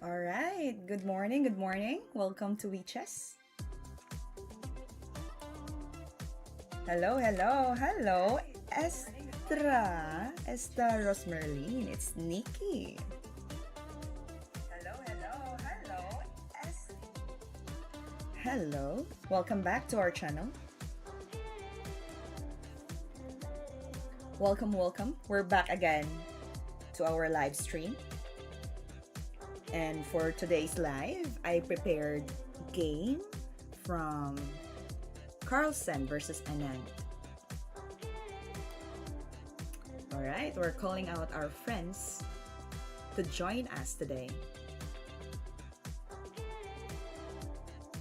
All right. Good morning. Good morning. Welcome to WeChess. Hello, hello, hello. Estra Rosmerlin. It's Nikki. Hello, hello, hello. Hello. Welcome back to our channel. Welcome, welcome. We're back again to our live stream. And for today's live, I prepared game from Carlson versus Anand. All right, we're calling out our friends to join us today.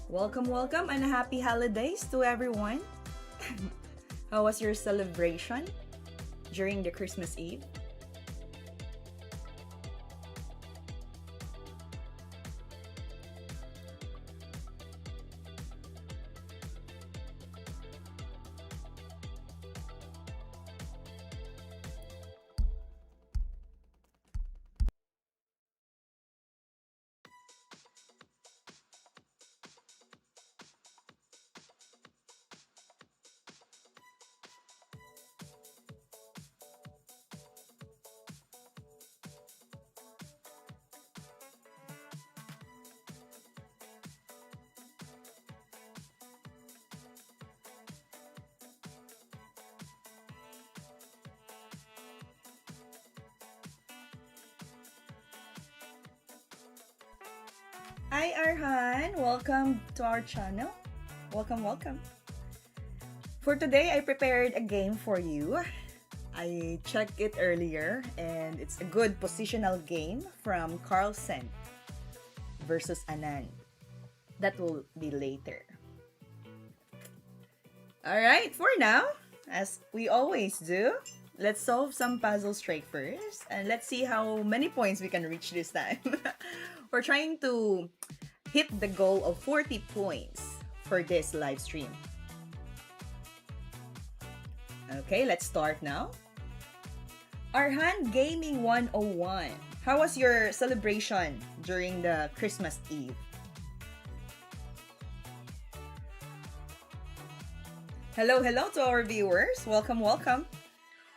Welcome, welcome, and happy holidays to everyone. How was your celebration during the Christmas Eve? Hi Arhan, welcome to our channel. Welcome, welcome. For today, I prepared a game for you. I checked it earlier and it's a good positional game from Carlson versus Anand. That will be later. Alright, for now, as we always do, let's solve some puzzles straight first and let's see how many points we can reach this time. We're trying to hit the goal of 40 points for this live stream. Okay, let's start now. Arhan Gaming 101. How was your celebration during the Christmas Eve? Hello, hello to our viewers. Welcome, welcome.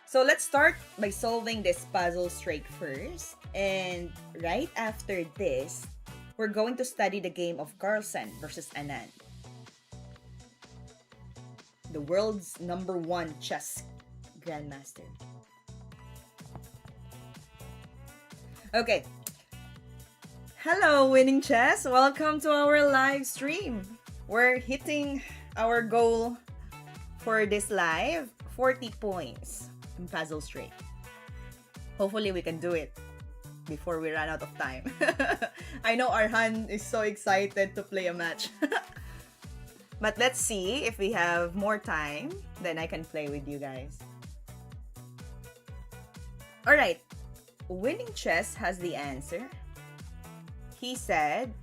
So let's start by solving this puzzle straight first. And right after this, we're going to study the game of Carlson versus Anand, the world's #1 chess grandmaster. Okay. Hello, Winning Chess. Welcome to our live stream. We're hitting our goal for this live, 40 points in puzzle straight. Hopefully we can do it before we run out of time. I know Arhan is so excited to play a match. But let's see if we have more time, then I can play with you guys. Alright, Winning Chess has the answer. He said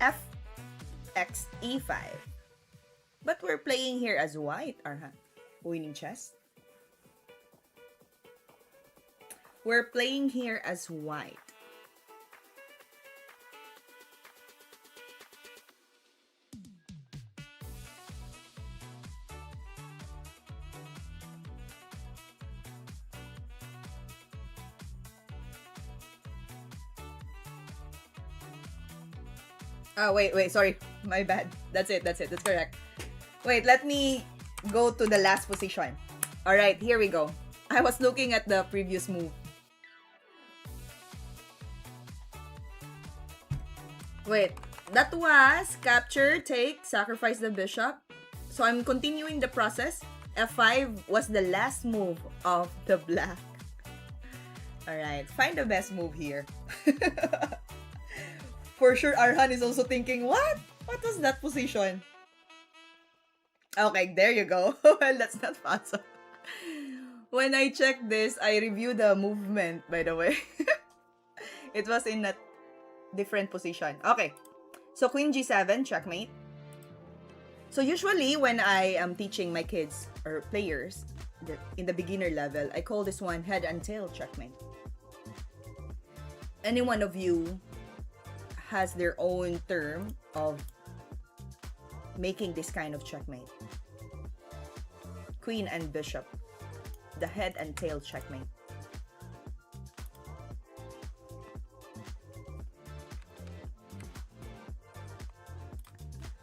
fx e5. But we're playing here as white, Arhan. Winning Chess. We're playing here as white. Oh, wait, sorry. My bad. That's it. That's correct. Wait, let me go to the last position. Alright, here we go. I was looking at the previous move. Wait, that was capture, take, sacrifice the bishop. So I'm continuing the process. F5 was the last move of the black. Alright, find the best move here. For sure, Arhan is also thinking, what? What was that position? Okay, there you go. Well, that's not puzzle. When I checked this, I reviewed the movement, by the way. It was in a different position. Okay, so Queen G7, checkmate. So usually, when I am teaching my kids or players in the beginner level, I call this one head and tail checkmate. Any one of you has their own term of making this kind of checkmate. Queen and bishop. The head and tail checkmate.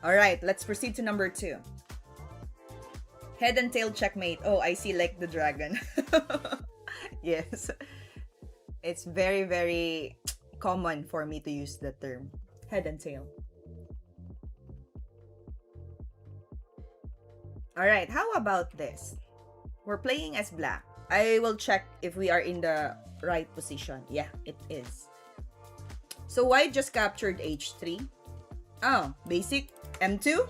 Alright, let's proceed to number 2. Head and tail checkmate. Oh, I see, like the dragon. Yes. It's very, very common for me to use the term head and tail. Alright, how about this? We're playing as black. I will check if we are in the right position. Yeah, it is. So white just captured h3. Oh, basic m2?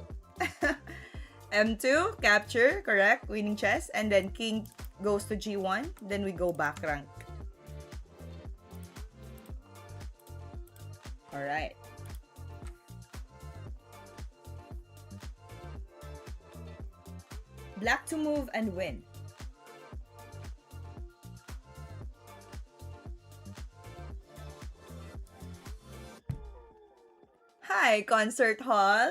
m2, capture, correct, winning chess. And then king goes to g1. Then we go back rank. Alright. Black to move and win. Hi, concert hall.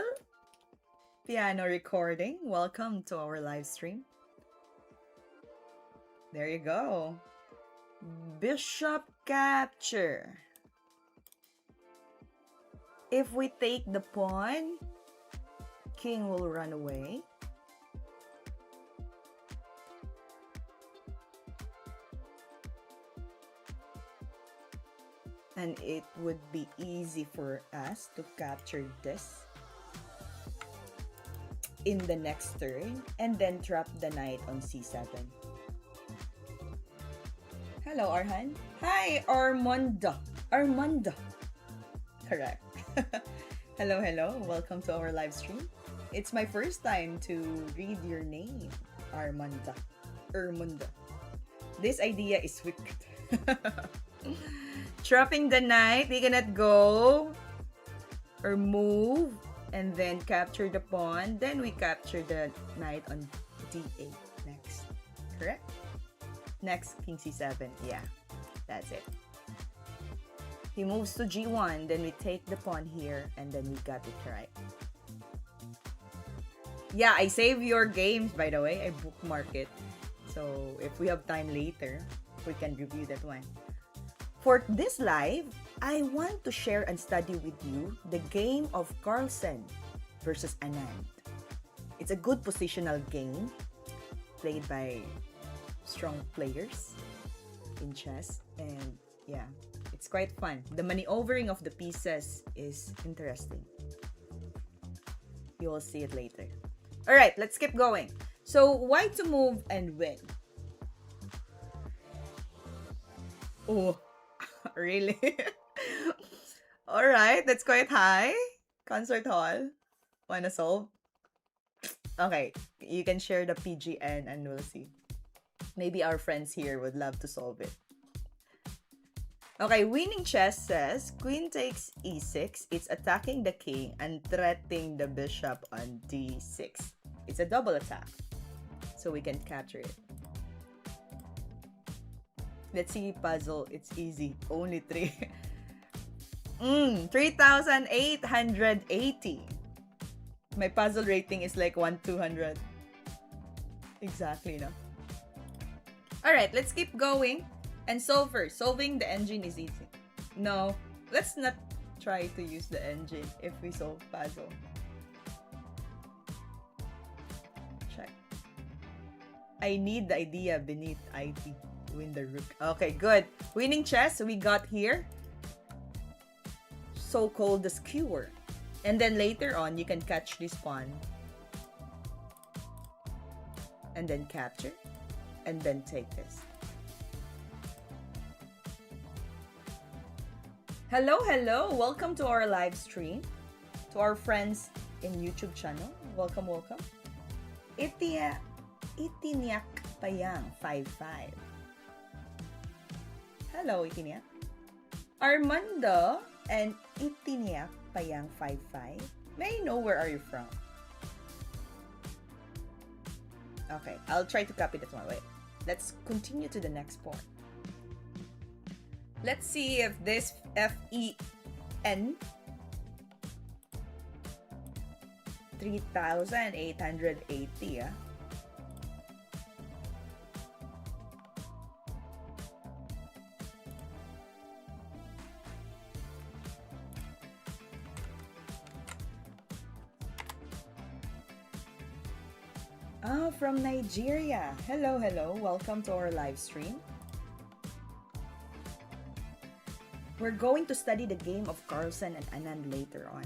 Piano recording. Welcome to our live stream. There you go. Bishop capture. If we take the pawn, king will run away. And it would be easy for us to capture this in the next turn and then trap the knight on c7. Hello, Arhan. Hi, Armando. Armando. Correct. Hello, hello. Welcome to our live stream. It's my first time to read your name, Armando. Armando. This idea is wicked. Trapping the knight, we cannot go or move and then capture the pawn. Then we capture the knight on d8 next. Correct? Next, king c7. Yeah, that's it. He moves to g1, then we take the pawn here, and then we got it right. Yeah, I save your games, by the way. I bookmark it. So if we have time later, we can review that one. For this live, I want to share and study with you the game of Carlson versus Anand. It's a good positional game played by strong players in chess, and yeah, it's quite fun. The maneuvering of the pieces is interesting. You will see it later. All right, let's keep going. So white to move and win. Oh, really? All right, that's quite high. Concert hall. Wanna solve? Okay, you can share the PGN and we'll see. Maybe our friends here would love to solve it. Okay, winning chess says queen takes e6. It's attacking the king and threatening the bishop on d6. It's a double attack, so we can capture it. Let's see puzzle. It's easy. Only 3. 3,880. My puzzle rating is like 1,200. Exactly, no? Alright, let's keep going. And solve first. Solving the engine is easy. No, let's not try to use the engine if we solve puzzle. Check. I need the idea beneath IT. Win the rook. Okay, good. Winning chess, we got here. So-called the skewer. And then later on, you can catch this pawn. And then capture. And then take this. Hello, hello. Welcome to our live stream. To our friends in YouTube channel. Welcome, welcome. Itiniak Payang 55. Hello, Itiniak. Armando and Itiniak Payang 55. May I know where are you from? Okay, I'll try to copy that one. Wait. Let's continue to the next point. Let's see if this FEN 3,880. Oh, from Nigeria. Hello, hello. Welcome to our live stream. We're going to study the game of Carlson and Anand later on.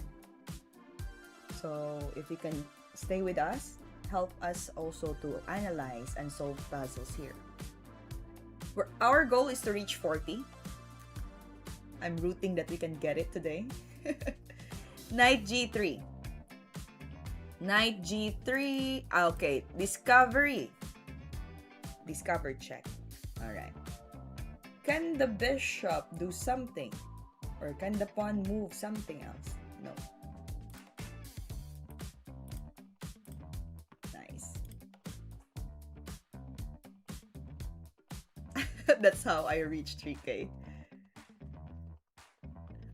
So if you can stay with us, help us also to analyze and solve puzzles here. Our goal is to reach 40. I'm rooting that we can get it today. Knight G3. Knight G3. Okay, discovery. Discover check. Alright. Can the bishop do something? Or can the pawn move something else? No. Nice. That's how I reached 3K.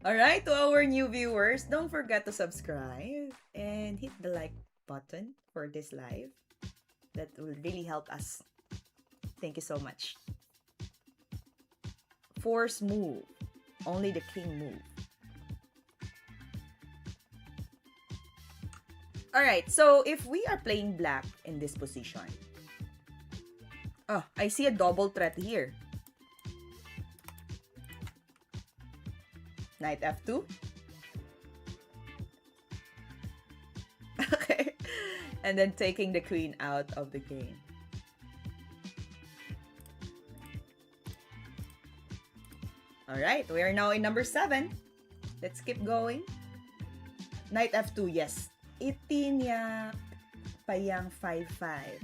Alright, to our new viewers, don't forget to subscribe and hit the like button for this live. That will really help us. Thank you so much. Force move. Only the king move. Alright, so if we are playing black in this position. Oh, I see a double threat here. Knight F2. Okay. And then taking the queen out of the game. Alright, we are now in number 7. Let's keep going. Knight F2, yes. Itinyak payang 5-5.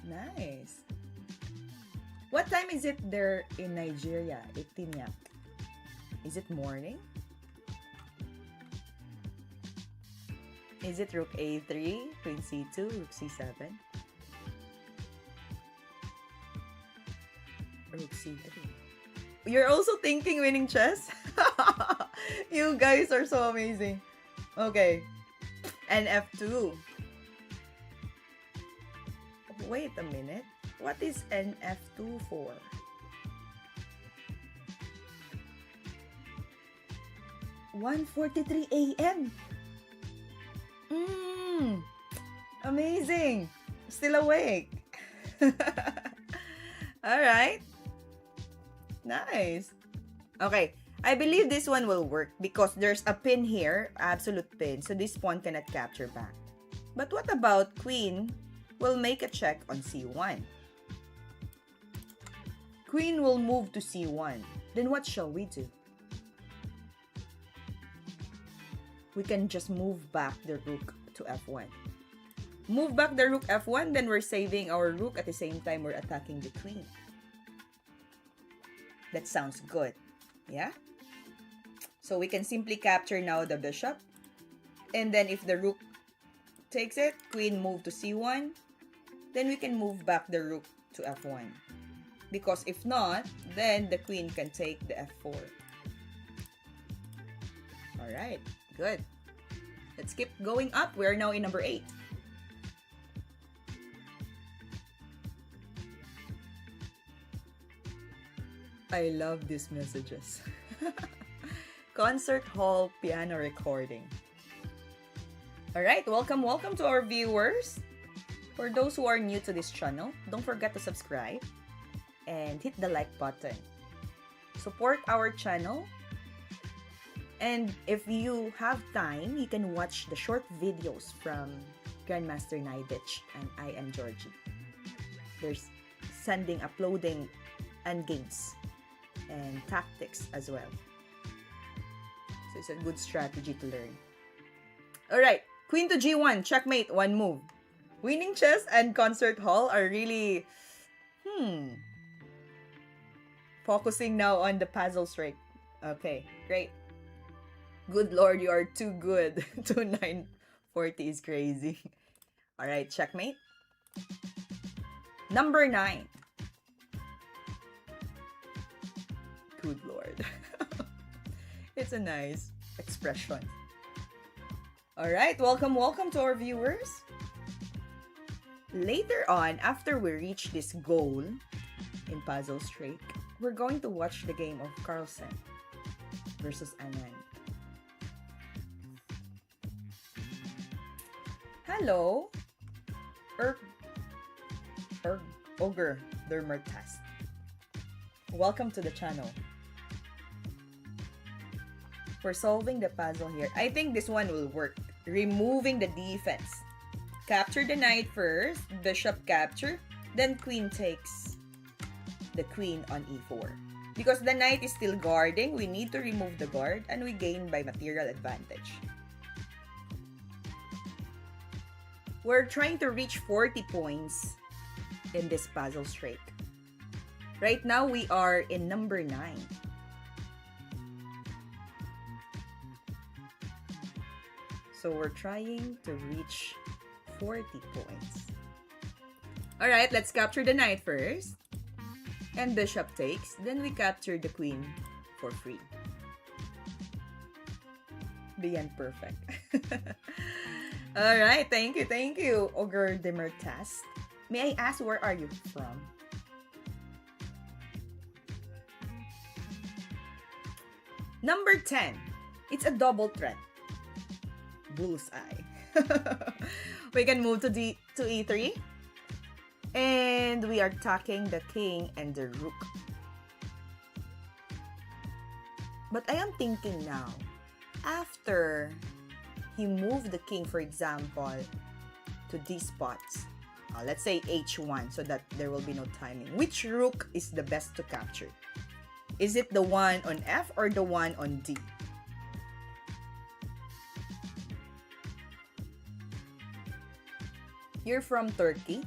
Nice. What time is it there in Nigeria? Itinyak. Is it morning? Is it rook A3, queen C2, rook C7? Rook C3. You're also thinking winning chess? You guys are so amazing. Okay. And F2. Wait a minute. What is NF2 for? (1:43 a.m.) Amazing. Still awake. Alright. Nice. Okay. I believe this one will work because there's a pin here, absolute pin, so this pawn cannot capture back. But what about queen will make a check on C1? Queen will move to C1. Then what shall we do? We can just move back the rook to F1. Move back the rook F1, then we're saving our rook at the same time we're attacking the queen. That sounds good. Yeah? So we can simply capture now the bishop. And then if the rook takes it, queen move to C1, then we can move back the rook to F1. Because if not, then the queen can take the F4. Alright, good. Let's keep going up. We are now in number 8. I love these messages. Concert hall piano recording. Alright, welcome to our viewers. For those who are new to this channel, don't forget to subscribe and hit the like button. Support our channel. And if you have time, you can watch the short videos from Grandmaster Naidich and I am Georgie. There's uploading endgames and tactics as well. So it's a good strategy to learn. Alright, queen to G1, checkmate, one move. Winning chess and concert hall are really focusing now on the puzzles, right? Okay, great. Good lord, you are too good. 2940 is crazy. Alright, checkmate. Number 9. Good lord. It's a nice expression. All right, welcome to our viewers. Later on, after we reach this goal in Puzzle Streak, we're going to watch the game of Carlson versus Anand. Hello, Ogre Dermertast. Welcome to the channel. For solving the puzzle here, I think this one will work. Removing the defense. Capture the knight first, bishop capture, then queen takes the queen on e4. Because the knight is still guarding, we need to remove the guard and we gain by material advantage. We're trying to reach 40 points in this puzzle streak. Right now, we are in number 9. So we're trying to reach 40 points. Alright, let's capture the knight first. And bishop takes. Then we capture the queen for free. Beyond perfect. Alright, thank you, Ogre Demertast. May I ask, where are you from? Number 10. It's a double threat. Bullseye. We can move to e3. And we are attacking the king and the rook. But I am thinking now, after he moved the king, for example, to these spots, let's say h1, so that there will be no timing. Which rook is the best to capture? Is it the one on f or the one on d? You're from Turkey?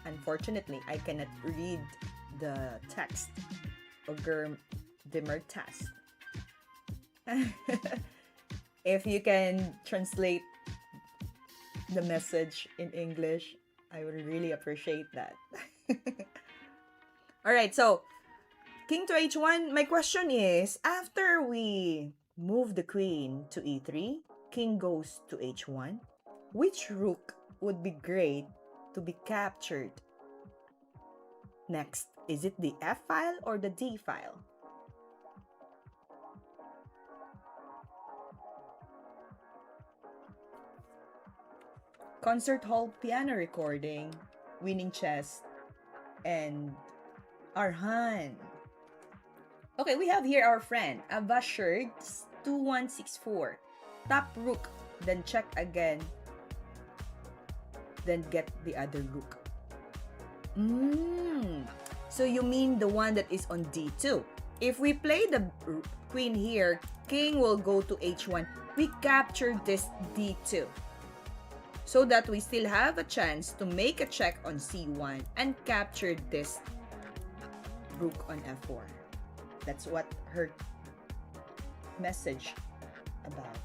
Unfortunately, I cannot read the text. Ogre Demertast. If you can translate the message in English, I would really appreciate that. Alright, so king to h1. My question is, after we move the queen to e3, king goes to h1, which rook would be great to be captured next? Is it the F file or the D file? Concert hall piano recording, winning chess, and Arhan. Okay, we have here our friend Avashirds 2164. Tap rook, then check again, then get the other rook. So you mean the one that is on d2. If we play the queen here, king will go to h1. We capture this d2, so that we still have a chance to make a check on c1 and capture this rook on f4. That's what her message about.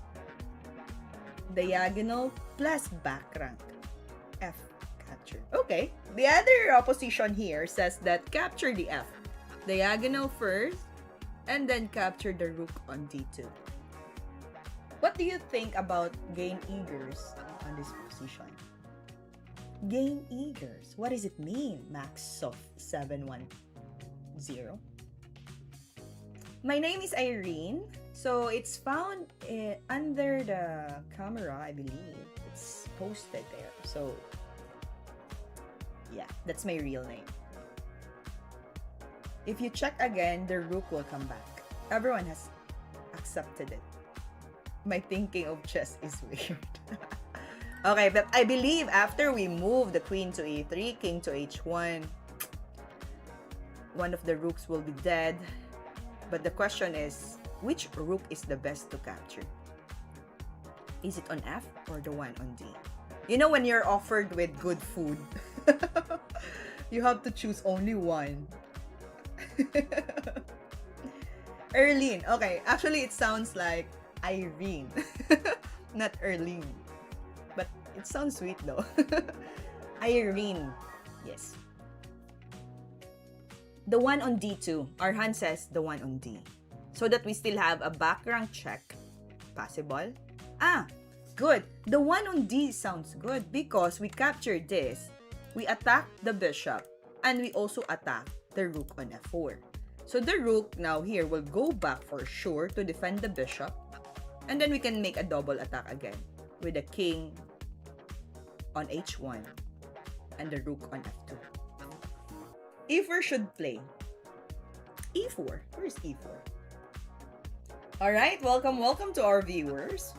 Diagonal plus back rank. F capture. Okay. The other opposition here says that capture the F. Diagonal first, and then capture the rook on d2. What do you think about gain eagers on this position? Gain eagers. What does it mean, Maxsoft710? My name is Irene. So it's found under the camera, I believe. It's posted there. So yeah, that's my real name. If you check again, the rook will come back. Everyone has accepted it. My thinking of chess is weird. Okay, but I believe after we move the queen to e3, king to h1, one of the rooks will be dead. But the question is, which rook is the best to capture? Is it on F or the one on D? You know, when you're offered with good food, you have to choose only one. Erlene. Okay, actually it sounds like Irene, not Erlene. But it sounds sweet though. Irene. Yes. The one on D2. Arhan says the one on D. So that we still have a back rank check. Possible. good. The one on D sounds good because we captured this. We attack the bishop and we also attack the rook on F4. So the rook now here will go back for sure to defend the bishop. And then we can make a double attack again with the king on H1 and the rook on F2. E4 should play. E4. Where's E4? Alright, welcome to our viewers.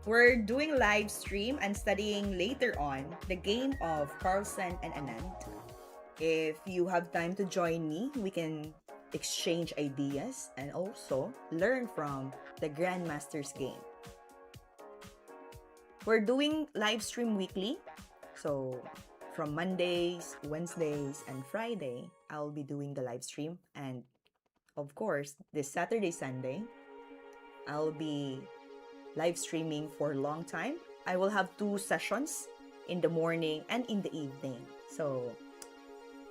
We're doing live stream and studying later on the game of Carlson and Anand. If you have time to join me, we can exchange ideas and also learn from the Grandmaster's game. We're doing live stream weekly. So from Mondays, Wednesdays, and Friday, I'll be doing the live stream. And of course, this Saturday, Sunday, I'll be live streaming for a long time. I will have 2 sessions in the morning and in the evening. So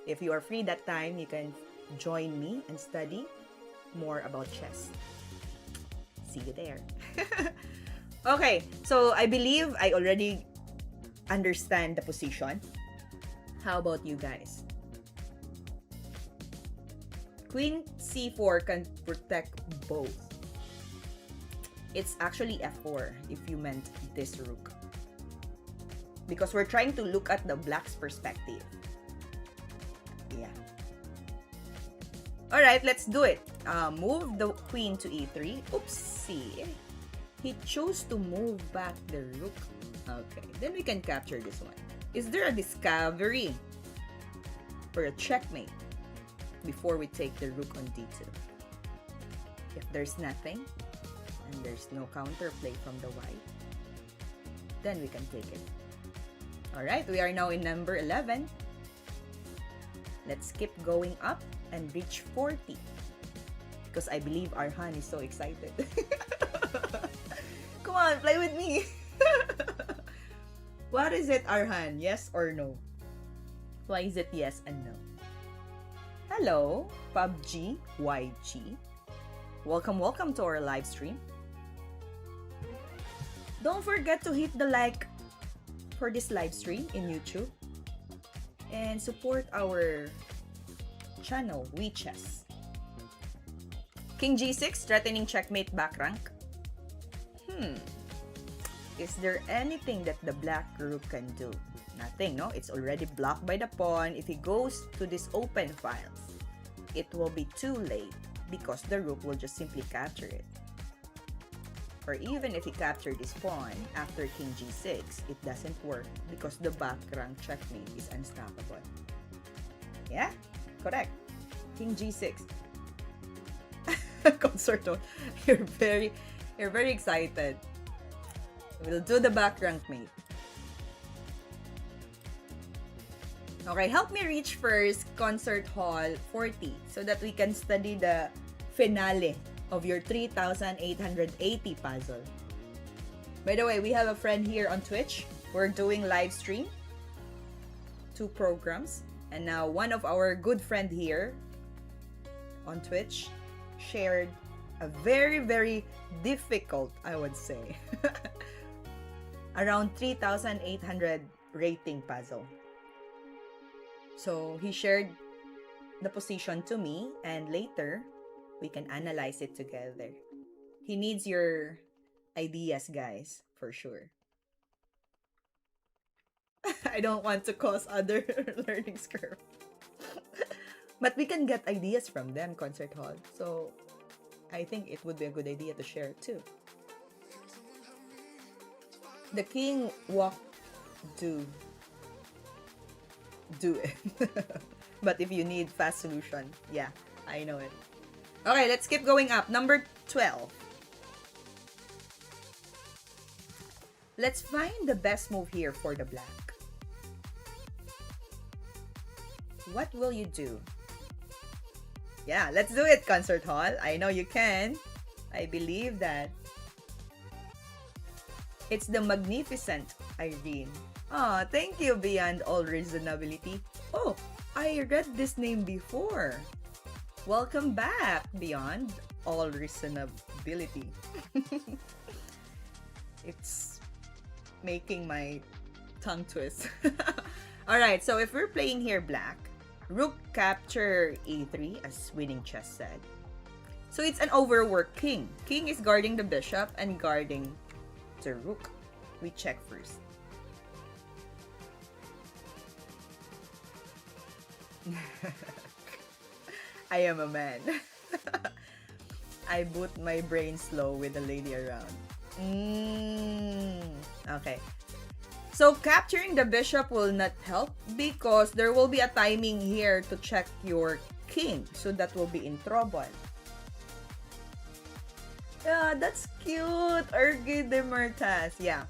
if you are free that time, you can join me and study more about chess. See you there. Okay, so I believe I already understand the position. How about you guys? Queen C4 can protect both. It's actually F4 if you meant this rook. Because we're trying to look at the black's perspective. Yeah. Alright, let's do it. Move the queen to E3. Oopsie. He chose to move back the rook. Okay, then we can capture this one. Is there a discovery for a checkmate before we take the rook on D2? If there's nothing, and there's no counterplay from the white, then we can take it. Alright, we are now in number 11. Let's keep going up and reach 40. Because I believe Arhan is so excited. Come on, play with me. What is it, Arhan? Yes or no? Why is it yes and no? Hello, PUBG YG. Welcome to our live stream. Don't forget to hit the like for this live stream in YouTube and support our channel, WeChess. King G6, threatening checkmate back rank. Is there anything that the black rook can do? Nothing, no? It's already blocked by the pawn. If he goes to this open files, it will be too late because the rook will just simply capture it. Or even if he captured this pawn after King G6, it doesn't work because the back rank checkmate is unstoppable. Yeah, correct. King G6. Consorto, you're very excited. We'll do the back rank mate. Okay, help me reach first Concert Hall 40 so that we can study the finale of your 3,880 puzzle. By the way, we have a friend here on Twitch. We're doing live stream, 2 programs, and now one of our good friend here on Twitch shared a very difficult, I would say, around 3,800 rating puzzle. So he shared the position to me, and later we can analyze it together. He needs your ideas, guys, for sure. I don't want to cause other learning curve. But we can get ideas from them, Concert Hall. So I think it would be a good idea to share too. The king walked do it. But if you need fast solution, yeah, I know it. Okay, let's keep going up. Number 12. Let's find the best move here for the black. What will you do? Yeah, let's do it, Concert Hall. I know you can. I believe that. It's the magnificent Irene. Oh, thank you, Beyond All Reasonability. Oh, I read this name before. Welcome back, Beyond All Reasonability. It's making my tongue twist. Alright, so if we're playing here black, rook capture e3 as winning chess said. So it's an overworked king. King is guarding the bishop and guarding the rook. We check first. I am a man. I boot my brain slow with the lady around. Okay. So capturing the bishop will not help because there will be a timing here to check your king. So that will be in trouble. Yeah, that's cute. Ergi de Mertas. Yeah.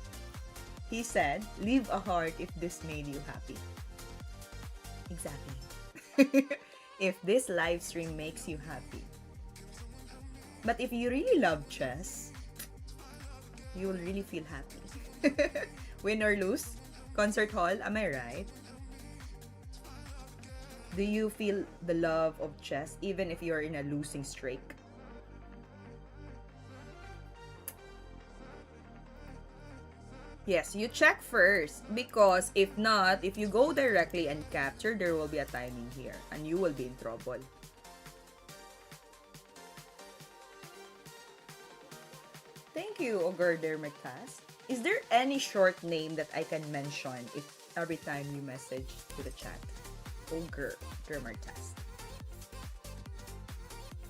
He said, leave a heart if this made you happy. Exactly. If this live stream makes you happy. But if you really love chess, you will really feel happy. Win or lose, concert hall, am I right? Do you feel the love of chess even if you're in a losing streak? Yes, you check first because if not, if you go directly and capture, there will be a timing here and you will be in trouble. Thank you, Ogre Dermacast. Is there any short name that I can mention if every time you message to the chat? Ogre Dermacast.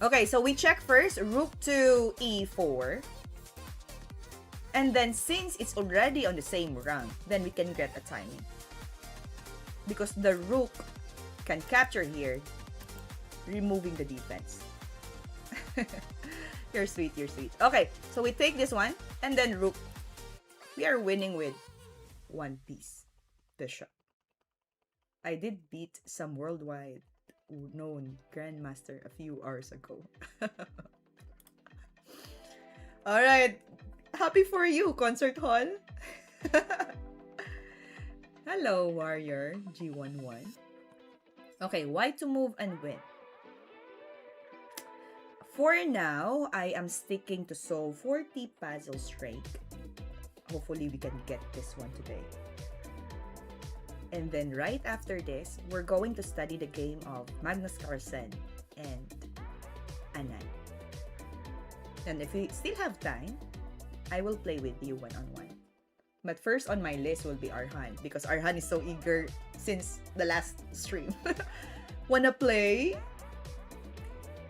Okay, so we check first, rook to e4. And then since it's already on the same rank, then we can get a timing. Because the rook can capture here, removing the defense. You're sweet, you're sweet. Okay, so we take this one, and then rook. We are winning with one piece. Bishop. I did beat some worldwide known grandmaster a few hours ago. Alright. Happy for you, concert hall. Hello, warrior G11. Okay, why to move and win? For now, I am sticking to solve 40 puzzles straight. Hopefully, we can get this one today. And then right after this, we're going to study the game of Magnus Carlson and Anand. And if we still have time, I will play with you one-on-one. But first on my list will be Arhan because Arhan is so eager since the last stream. Wanna play?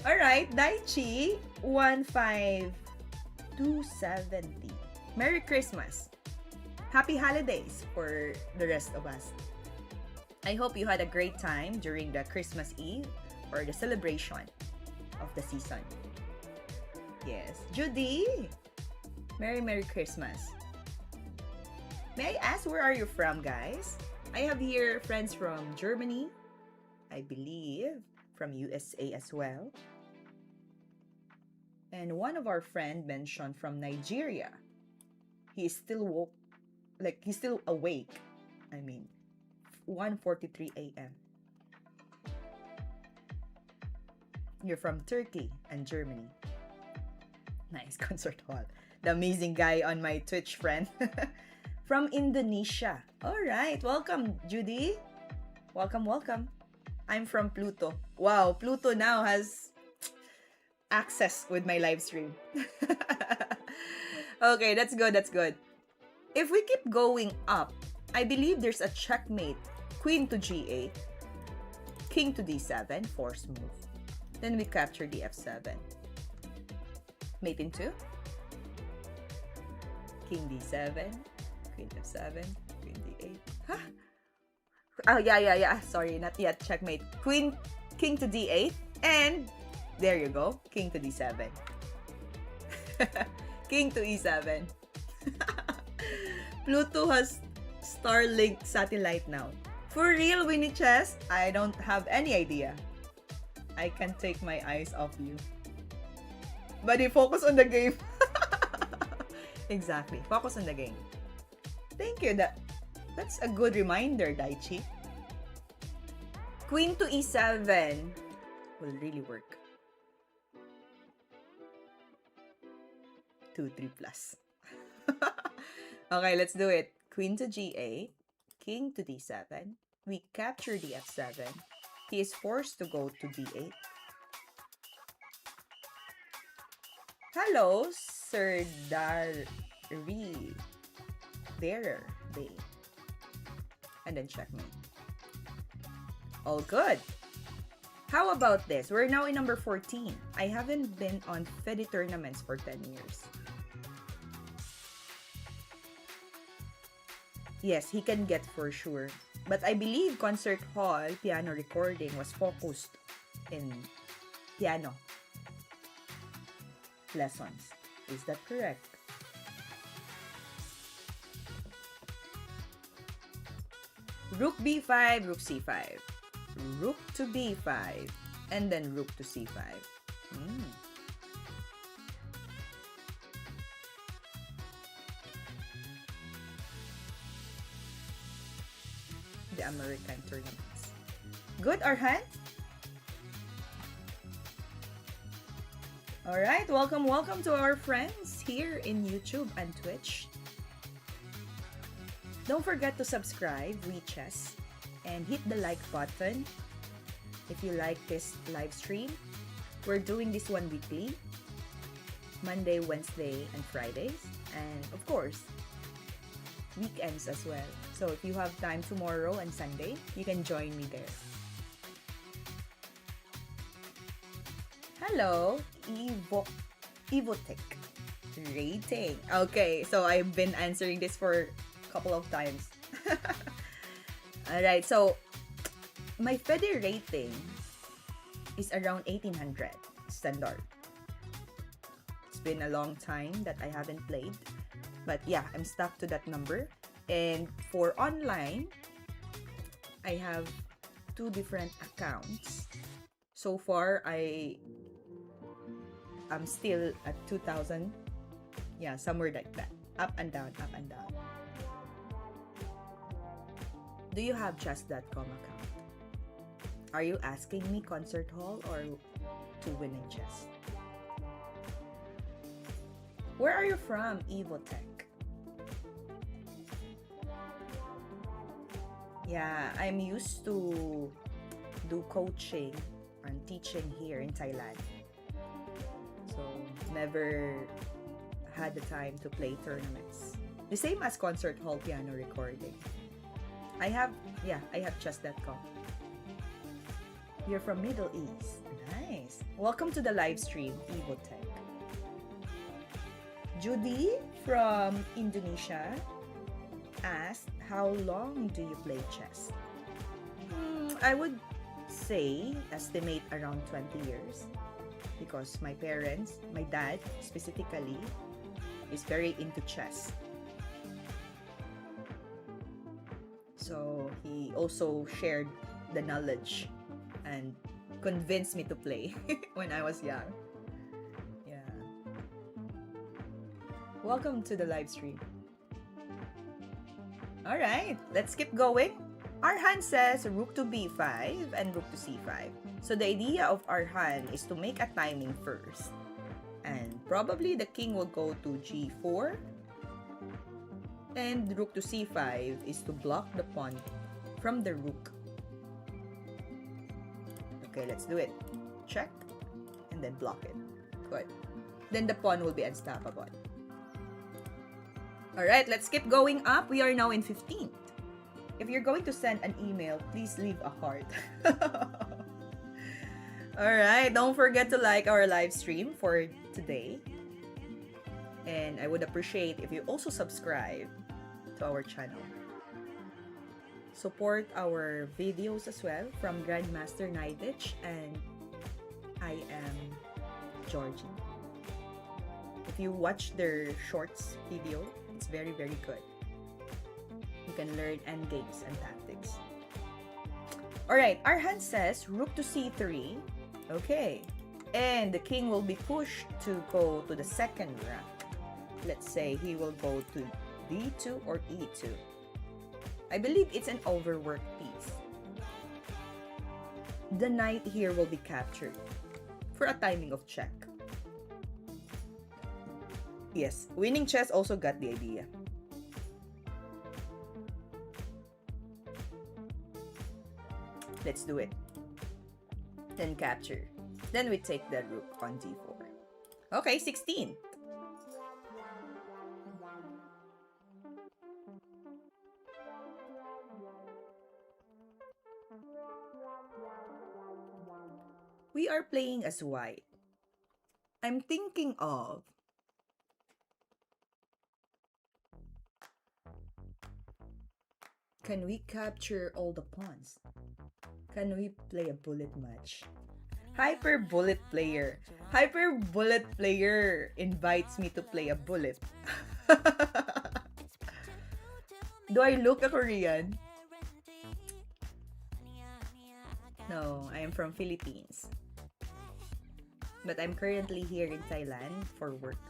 Alright, Daichi 15270. Merry Christmas. Happy holidays for the rest of us. I hope you had a great time during the Christmas Eve or the celebration of the season. Yes. Judy! Merry Christmas. May I ask where are you from, guys? I have here friends from Germany, I believe from USA as well. And one of our friend mentioned from Nigeria. He's still he's still awake. I mean, 1:43 a.m. You're from Turkey and Germany. Nice concert hall. The amazing guy on my Twitch friend. From Indonesia. Alright, welcome, Judy. Welcome, welcome. I'm from Pluto. Wow, Pluto now has access with my live stream. Okay, that's good, that's good. If we keep going up, I believe there's a checkmate. Queen to g8. King to d7, force move. Then we capture the f7. Mate in 2. King d7. Queen f7. Queen d8. Huh? Oh, yeah. Sorry, not yet. Checkmate. King to d8. And there you go. King to d7. King to e7. Pluto has Starlink satellite now. For real, Winnie Chess? I don't have any idea. I can't take my eyes off you. Buddy, focus on the game. Exactly. Focus on the game. Thank you. That's a good reminder, Daichi. Queen to e7 will really work. 2-3 plus. Okay, let's do it. Queen to g8, king to d7. We capture the f7. He is forced to go to d8. Hello, Sir Dari Bearer Bay. And then checkmate. All good. How about this? We're now in number 14. I haven't been on FEDI tournaments for 10 years. Yes, he can get for sure. But I believe concert hall piano recording was focused in piano lessons. Is that correct? Rook b5, rook c5. Rook to b5. And then rook to c5. The American tournaments. Good, Arhan? Alright, welcome to our friends here in YouTube and Twitch. Don't forget to subscribe, WeChess, and hit the like button if you like this live stream. We're doing this one weekly, Monday, Wednesday, and Fridays, and of course, weekends as well. So if you have time tomorrow and Sunday, you can join me there. Hello, Evotech rating. Okay, so I've been answering this for a couple of times. Alright, so my FEDI rating is around 1800 standard. It's been a long time that I haven't played, but yeah, I'm stuck to that number. And for online, I have 2 different accounts. So far, I'm still at 2000. Yeah, somewhere like that. Up and down, up and down. Do you have chess.com account? Are you asking me concert hall or to winning chess? Where are you from, Evotech? Yeah, I'm used to do coaching and teaching here in Thailand. So, never had the time to play tournaments. The same as concert hall piano recording. I have chess.com. You're from Middle East. Nice. Welcome to the live stream, Evotech. Judy from Indonesia asked, how long do you play chess? I would say, estimate around 20 years. Because my parents, my dad specifically, is very into chess. So he also shared the knowledge and convinced me to play when I was young. Yeah. Welcome to the live stream. Alright, let's keep going. Arhan says rook to b5 and rook to c5. So the idea of Arhan is to make a timing first. And probably the king will go to g4. And rook to c5 is to block the pawn from the rook. Okay, let's do it. Check. And then block it. Good. Then the pawn will be unstoppable. Alright, let's keep going up. We are now in 15th. If you're going to send an email, please leave a heart. Alright, don't forget to like our live stream for today. And I would appreciate if you also subscribe to our channel. Support our videos as well from Grandmaster Nidich and I am Georgie. If you watch their shorts video, it's very, very good. You can learn endgames and tactics. Alright, Arhan says rook to c3. Okay. And the king will be pushed to go to the second rank. Let's say he will go to d2 or e2. I believe it's an overworked piece. The knight here will be captured for a timing of check. Yes, winning chess also got the idea. Let's do it. Then capture. Then we take the rook on d4. Okay, 16. We are playing as white. I'm thinking of can we capture all the pawns? Can we play a bullet match? Hyper Bullet Player. Hyper Bullet Player invites me to play a bullet. Do I look a Korean? No, I am from Philippines. But I'm currently here in Thailand for work.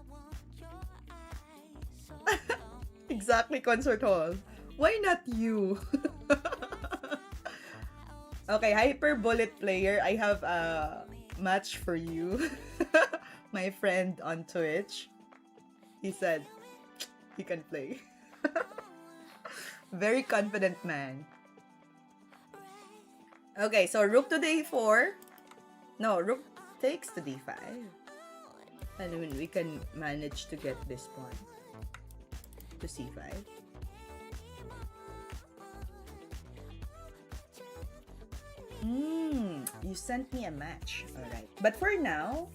Exactly, Concert Hall. Why not you? Okay, Hyper Bullet Player, I have a match for you. My friend on Twitch, he said he can play. Very confident man. Okay, so rook to d4. No, rook takes to d5. And we can manage to get this pawn to c5. You sent me a match. Alright. But for now,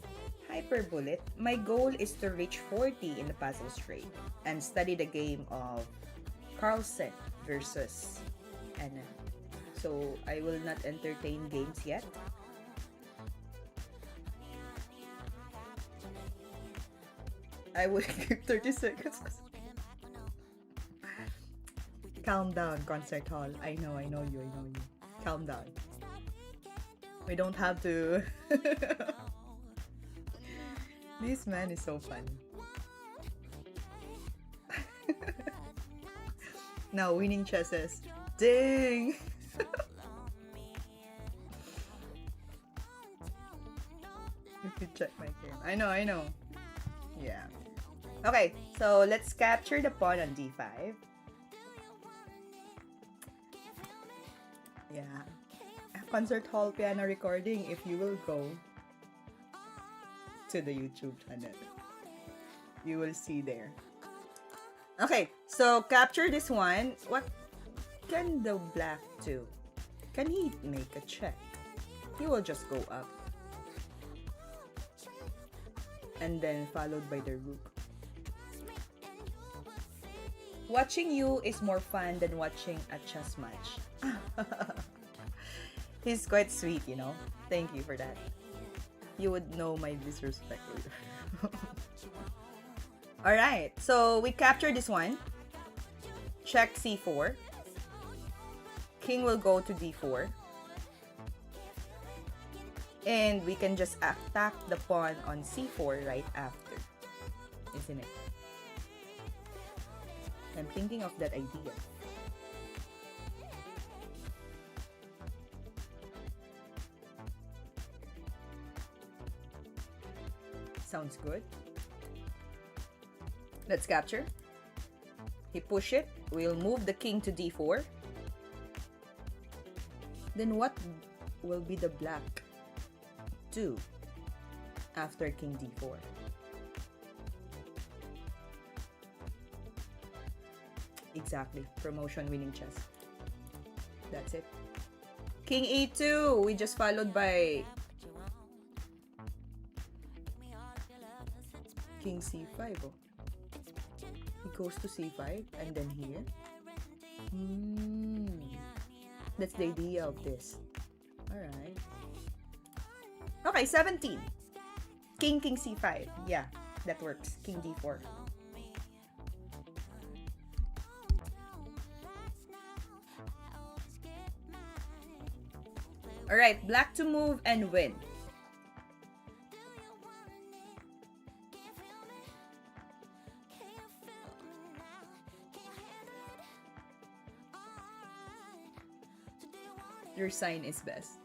Hyper Bullet, my goal is to reach 40 in the puzzle straight and study the game of Carlson versus Anand. So I will not entertain games yet. I will keep 30 seconds. Calm down, Concert Hall. I know you. Calm down. We don't have to. This man is so funny. Now winning chesses. Ding! You could check my game. I know. Yeah. Okay, so let's capture the pawn on d5. Yeah. Concert Hall piano recording if you will go to the YouTube channel. You will see there. Okay, so capture this one. What can the black do? Can he make a check? He will just go up. And then followed by the rook. Watching you is more fun than watching a chess match. He's quite sweet, you know. Thank you for that. You would know my disrespect later. Alright, so we capture this one. Check c4. King will go to d4. And we can just attack the pawn on c4 right after. Isn't it? I'm thinking of that idea. Sounds good. Let's capture. He push it. We'll move the king to d4. Then what will be the black do after king d4? Exactly. Promotion winning chess. That's it. King e2. We just followed by king c5. Oh. He goes to c5 and then here. That's the idea of this. Alright. Okay, 17. King c5. Yeah, that works. King d4. Alright, black to move and win. Your sign is best.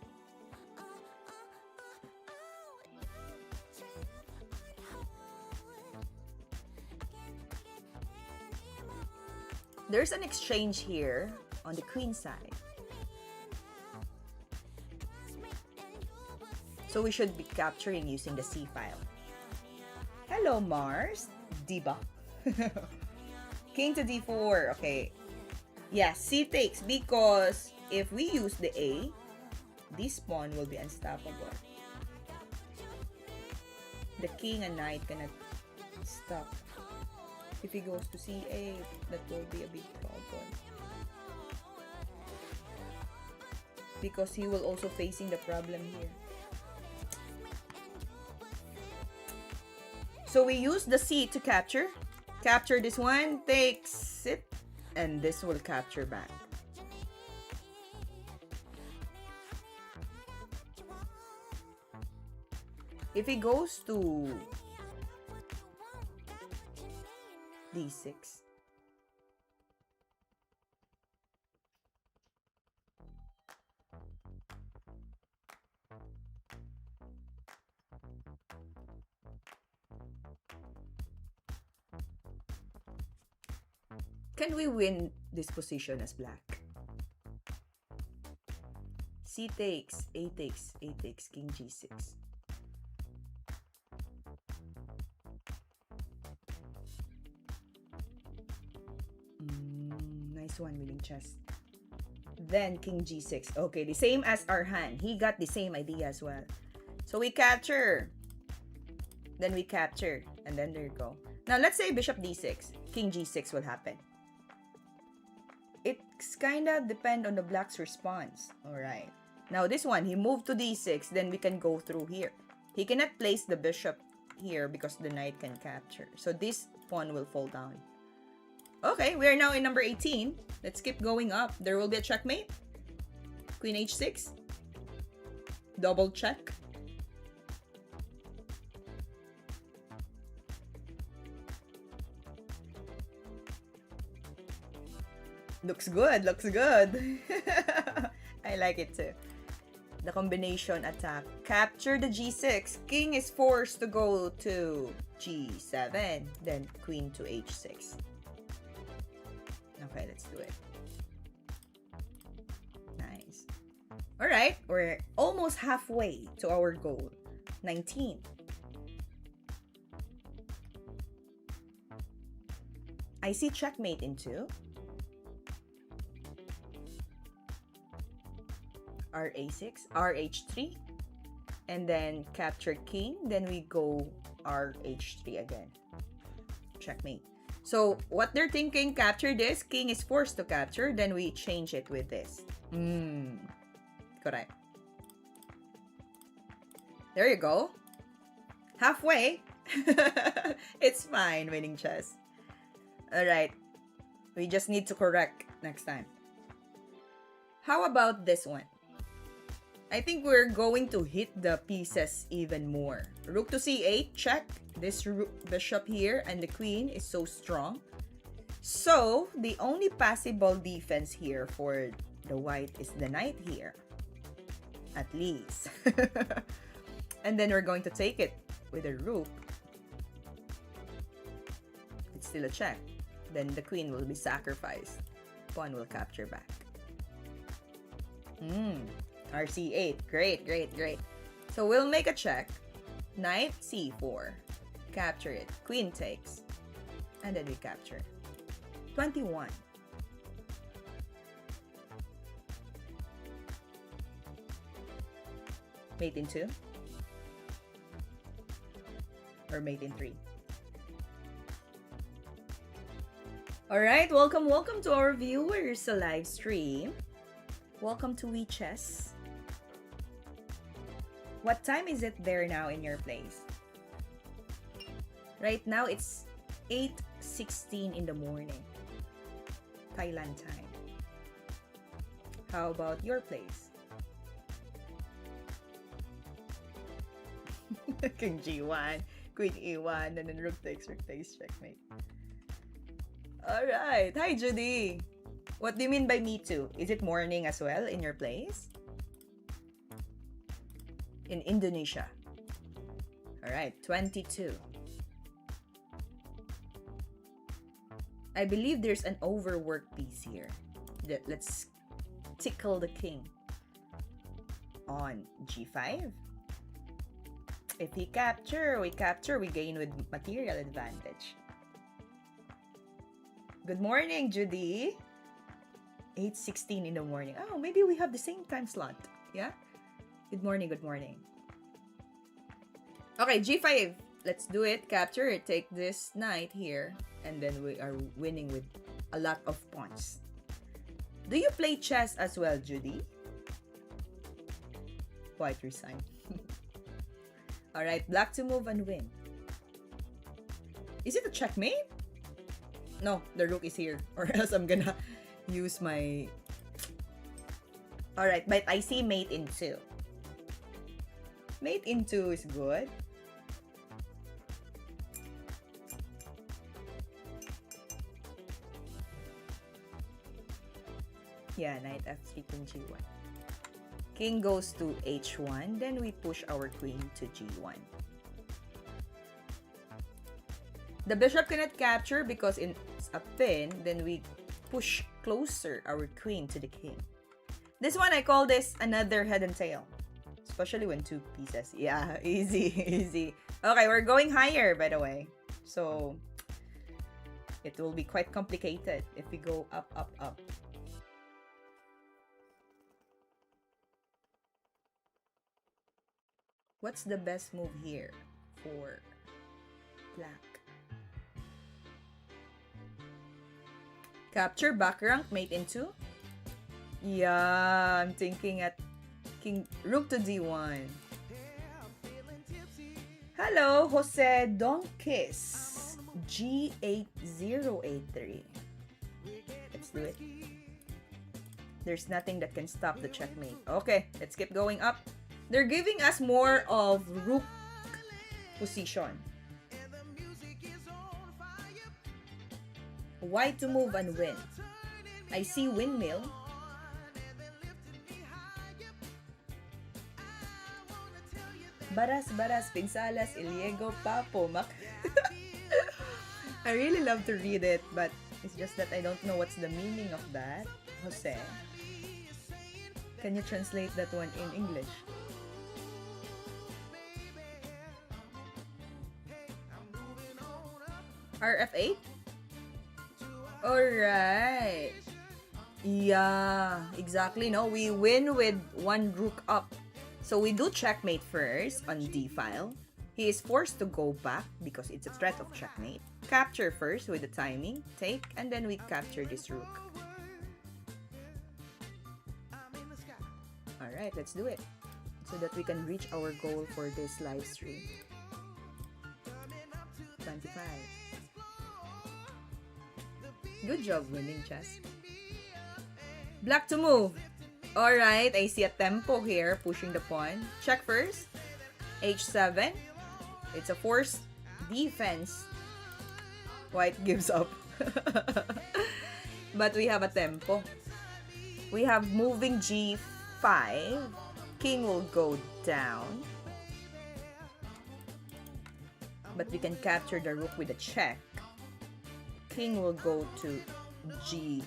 There's an exchange here on the queen side. So we should be capturing using the C file. Hello, Mars. Diba? King to D4. Okay. Yeah, C takes because if we use the A, this pawn will be unstoppable. The king and knight cannot stop. If he goes to C8, that will be a big problem. Because he will also facing the problem here. So we use the C to capture. Capture this one, takes it, and this will capture back. If he goes to D6, can we win this position as black? C takes, A takes, A takes, King G6. Nice one, winning chess. Then King G6. Okay, the same as our hand. He got the same idea as well. So we capture. Then we capture. And then there you go. Now let's say Bishop D6. King G6 will happen. It's kinda depend on the black's response. Alright. Now this one, he moved to D6. Then we can go through here. He cannot place the bishop here because the knight can capture. So this pawn will fall down. Okay, we are now in number 18. Let's keep going up. There will be a checkmate. Queen H6. Double check. Looks good, looks good. I like it too. The combination attack. Capture the G6. King is forced to go to G7. Then queen to H6. Okay, let's do it. Nice. Alright, we're almost halfway to our goal. 19. I see checkmate in 2. RA6, RH3. And then capture king. Then we go RH3 again. Checkmate. So, what they're thinking, capture this, king is forced to capture, then we change it with this. Correct. There you go. Halfway. It's fine, winning chess. Alright. We just need to correct next time. How about this one? I think we're going to hit the pieces even more. Rook to C8, check. This bishop here and the queen is so strong. So, the only possible defense here for the white is the knight here. At least. And then we're going to take it with a rook. It's still a check. Then the queen will be sacrificed. Pawn will capture back. RC8. Great, great, great. So we'll make a check. Knight C4. Capture it. Queen takes. And then we capture. 21. Mate in 2? Or mate in 3? Alright, welcome to our viewers sa live stream. Welcome to WeChess. What time is it there now in your place? Right now, it's 8:16 in the morning. Thailand time. How about your place? King G1, Queen E1, and then rook takes, checkmate. Alright. Hi, Judy. What do you mean by me too? Is it morning as well in your place? In Indonesia. Alright, 22. I believe there's an overworked piece here. Let's tickle the king. On G5. If we capture, we gain with material advantage. Good morning, Judy. 8:16 in the morning. Oh, maybe we have the same time slot. Yeah? Good morning, good morning. Okay, G5. Let's do it. Capture it. Take this knight here. And then we are winning with a lot of pawns. Do you play chess as well, Judy? Quite resigned. Alright, black to move and win. Is it a checkmate? No, the rook is here. Or else I'm gonna use my... Alright, but I see mate in 2. Mate in 2 is good. Yeah, knight f3, queen g1. King goes to h1, then we push our queen to g1. The bishop cannot capture because it's a pin, then we push closer our queen to the king. This one, I call this another head and tail. Especially when 2 pieces. Yeah, easy, easy. Okay, we're going higher, by the way. So, it will be quite complicated if we go up, up, up. What's the best move here for black? Capture, back rank, mate in 2? Yeah, I'm thinking at king, rook to d1. Hello, Jose Donkis. G8083. Let's do it. There's nothing that can stop the checkmate. Okay, let's keep going up. They're giving us more of rook position. White to move and win. I see windmill. Baras, baras, pinsalas, iliego, papo, mak. I really love to read it, but it's just that I don't know what's the meaning of that. Jose, can you translate that one in English? RF8? Alright. Yeah, exactly. No, we win with one rook up. So we do checkmate first on d file. He is forced to go back because it's a threat of checkmate. Capture first with the timing, take, and then we capture this rook. Alright, let's do it. So that we can reach our goal for this live stream. 25. Good job winning chess. Black to move. Alright, I see a tempo here, pushing the pawn. Check first. H7. It's a forced defense. White gives up. But we have a tempo. We have moving G5. King will go down. But we can capture the rook with a check. King will go to G6.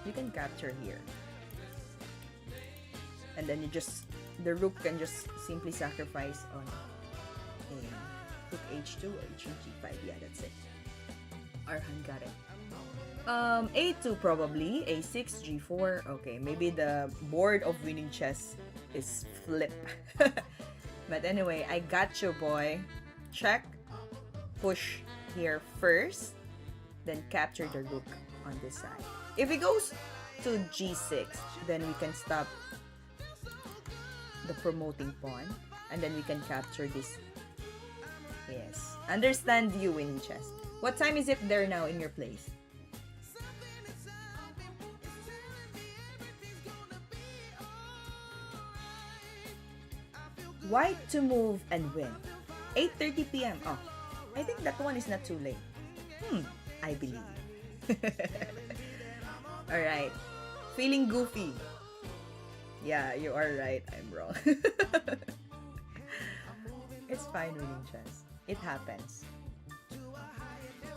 You can capture here. And then you just, the rook can just simply sacrifice on rook h2 or g5. Yeah, that's it. Arhan got it. A2 probably, a6, g4. Okay, maybe the board of winning chess is flip. But anyway, I got you, boy. Check, push here first, then capture the rook on this side. If it goes to g6, then we can stop the promoting pawn, and then we can capture this. Yes, understand you winning chess. What time is it there now in your place? White to move and win. 8:30 p.m. Oh, I think that one is not too late. I believe. Alright. Feeling goofy. Yeah, you are right. I'm wrong. It's fine winning chess. It happens.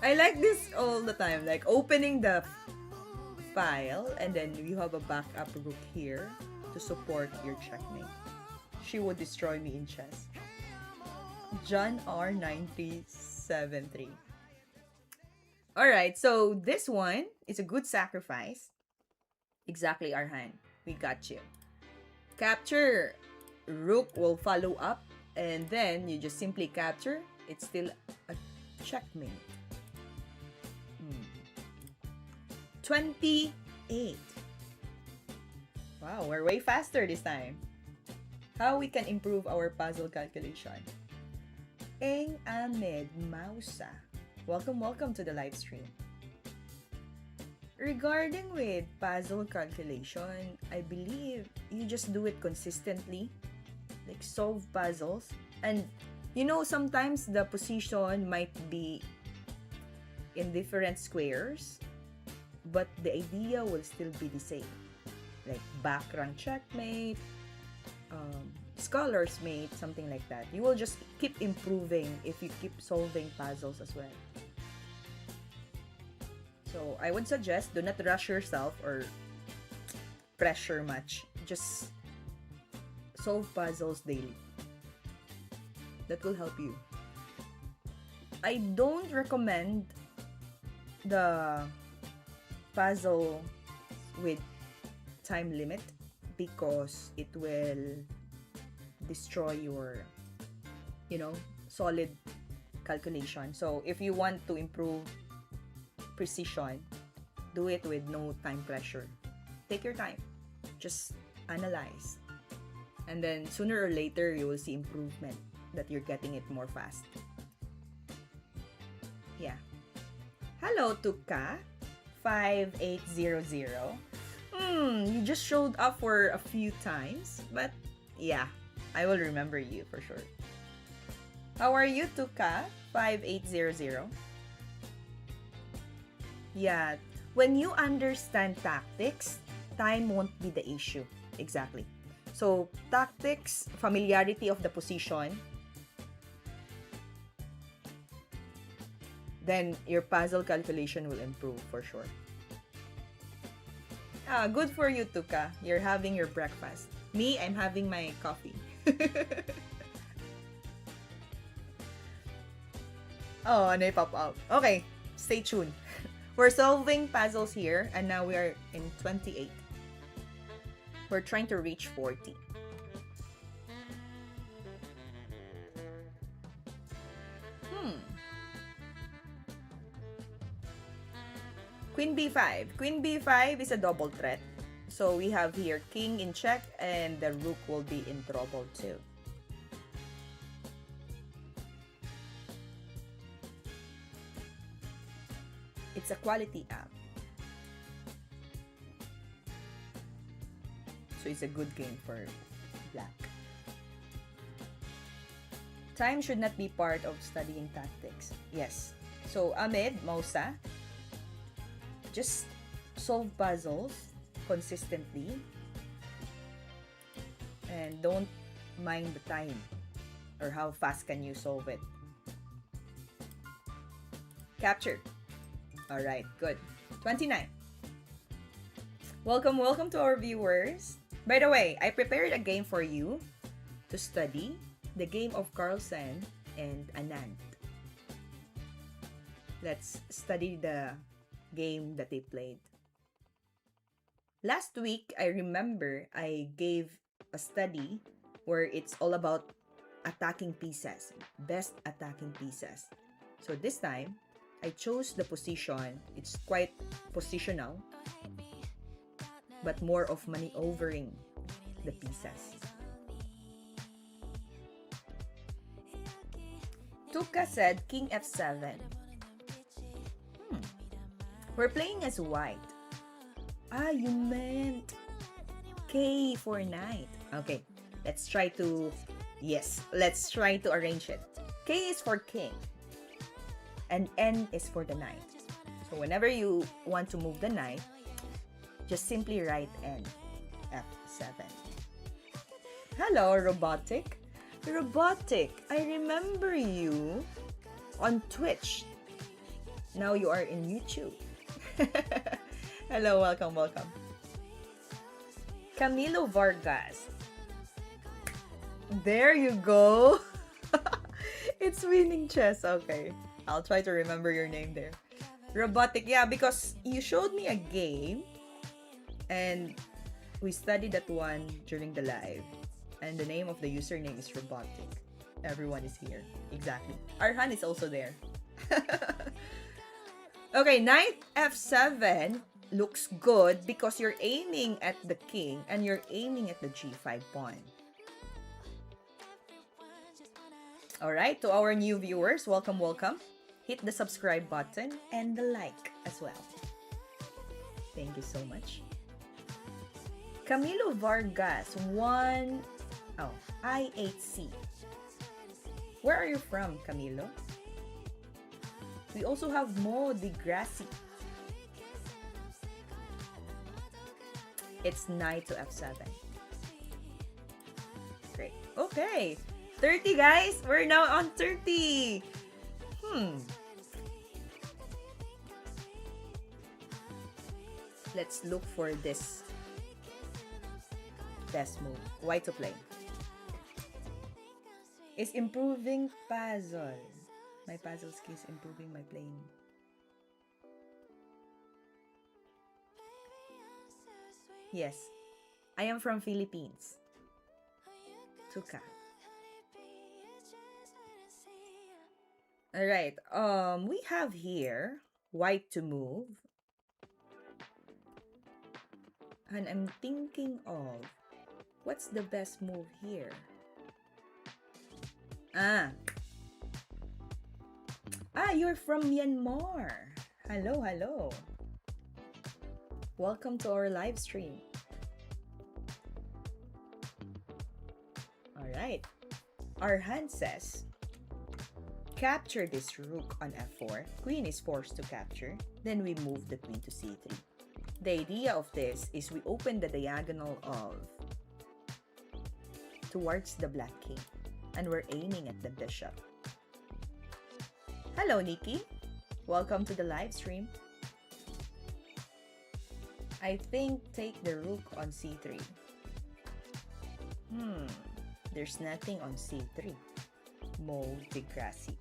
I like this all the time. Like opening the file, and then you have a backup rook here to support your checkmate. She would destroy me in chess. John R9373. Alright, so this one is a good sacrifice. Exactly our hand. We got you. Capture. Rook will follow up, and then you just simply capture. It's still a checkmate. 28. Wow, we're way faster this time. How we can improve our puzzle calculation? Ahmed Mausa. Welcome to the live stream. Regarding with puzzle calculation, I believe you just do it consistently. Like solve puzzles. And sometimes the position might be in different squares, but the idea will still be the same. Like background checkmate, scholars mate, something like that. You will just keep improving if you keep solving puzzles as well. So I would suggest, do not rush yourself or pressure much. Just solve puzzles daily. That will help you. I don't recommend the puzzle with time limit because it will destroy your solid calculation. So if you want to improve precision, do it with no time pressure. Take your time. Just analyze. And then sooner or later you will see improvement, that you're getting it more fast. Yeah. Hello Tuka 5800. You just showed up for a few times, but yeah, I will remember you for sure. How are you, Tuka 5800? Yeah, when you understand tactics, time won't be the issue. Exactly. So, tactics, familiarity of the position, then your puzzle calculation will improve for sure. Good for you, Tuka. You're having your breakfast. Me, I'm having my coffee. Oh, ano pop out. Okay, stay tuned. We're solving puzzles here, and now we are in 28. We're trying to reach 40. Queen b5. Queen b5 is a double threat. So we have here king in check, and the rook will be in trouble too. It's a quality app. So it's a good game for black. Time should not be part of studying tactics. Yes. So Ahmed Mausa, just solve puzzles consistently and don't mind the time or how fast can you solve it. Capture. Alright, good. 29. Welcome to our viewers. By the way, I prepared a game for you to study, the game of Carlson and Anand. Let's study the game that they played. Last week, I remember I gave a study where it's all about attacking pieces, best attacking pieces. So this time, I chose the position. It's quite positional, but more of maneuvering the pieces. Tuka said king f7. We're playing as white. You meant K for knight. Okay, let's try to arrange it. K is for king, and N is for the knight. So whenever you want to move the knight, just simply write N, F7. Hello, Robotic. I remember you on Twitch. Now you are in YouTube. Hello, welcome, welcome. Camilo Vargas. There you go. It's winning chess. Okay. I'll try to remember your name there. Robotic. Yeah, because you showed me a game and we studied that one during the live. And the name of the username is Robotic. Everyone is here. Exactly. Arhan is also there. Okay, knight f7 looks good because you're aiming at the king and you're aiming at the g5 pawn. Alright, to our new viewers, welcome, welcome. Hit the subscribe button and the like as well. Thank you so much. Camilo Vargas, I8C. Where are you from, Camilo? We also have Mo de Grassi. It's knight to f7. Great. Okay. 30, guys. We're now on 30. Let's look for this best move. Why to play? Is improving puzzle. My puzzle skills improving my playing. Yes. I am from Philippines. Tuka. Alright. We have here white to move. And I'm thinking of what's the best move here? You're from Myanmar. Hello, hello. Welcome to our live stream. Alright. Arhan says, capture this rook on f4. Queen is forced to capture. Then we move the queen to c3. The idea of this is we open the diagonal of towards the black king. And we're aiming at the bishop. Hello, Nikki. Welcome to the live stream. I think take the rook on c3. There's nothing on c3. Mo de Grassi.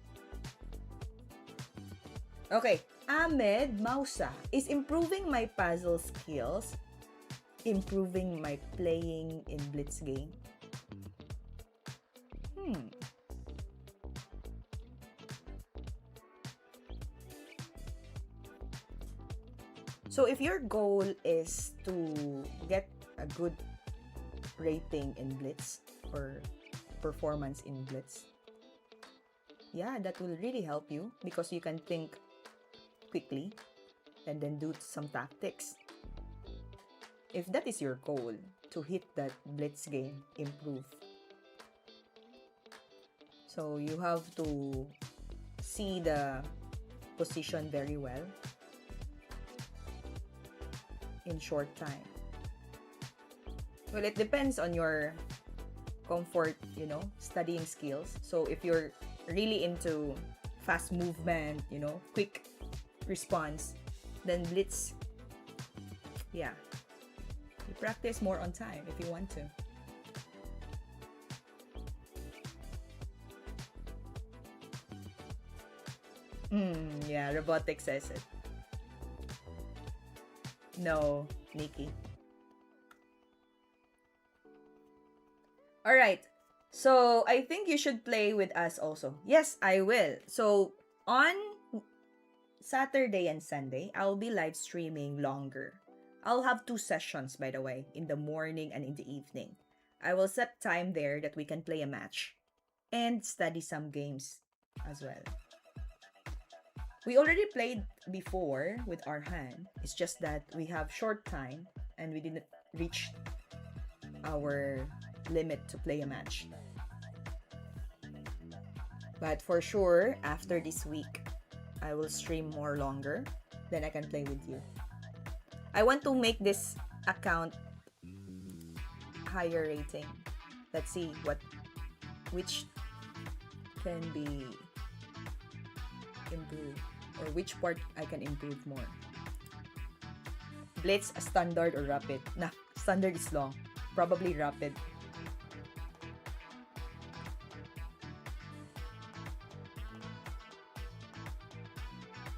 Okay, Ahmed Mausa is improving my puzzle skills, improving my playing in blitz game. So if your goal is to get a good rating in blitz or performance in blitz, yeah, that will really help you because you can think quickly and then do some tactics. If that is your goal, to hit that blitz game, improve. So you have to see the position very well in short time. Well, it depends on your comfort, studying skills. So if you're really into fast movement, quick response, then blitz, yeah, you practice more on time if you want to. Yeah, robotic says it. No, Nikki. Alright, so I think you should play with us also. Yes, I will. So on Saturday and Sunday, I'll be live streaming longer. I'll have 2 sessions, by the way, in the morning and in the evening. I will set time there that we can play a match and study some games as well. We already played before with Arhan. It's just that we have short time and we didn't reach our limit to play a match. But for sure, after this week, I will stream more longer. Then I can play with you. I want to make this account higher rating. Let's see which can be improved or which part I can improve more. Blitz, standard, or rapid? Nah, standard is long. Probably rapid.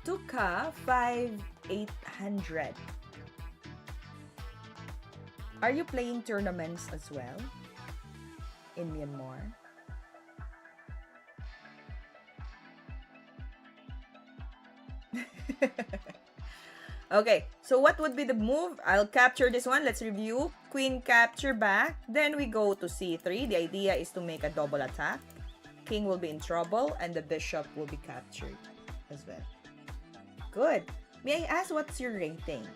Tuka 5,800. Are you playing tournaments as well in Myanmar? Okay, so what would be the move? I'll capture this one. Let's review. Queen capture back. Then we go to c3. The idea is to make a double attack. King will be in trouble and the bishop will be captured as well. Good. May I ask what's your rating?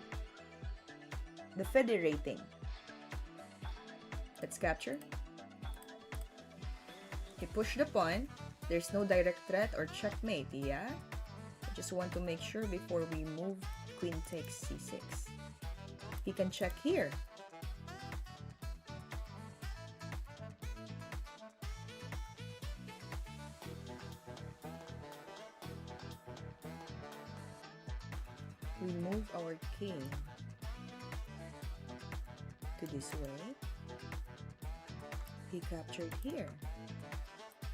The FIDE rating. Let's capture. Okay, push the pawn. There's no direct threat or checkmate, yeah? I just want to make sure before we move, queen takes c6. He can check here. We move our king to this way. He captured here.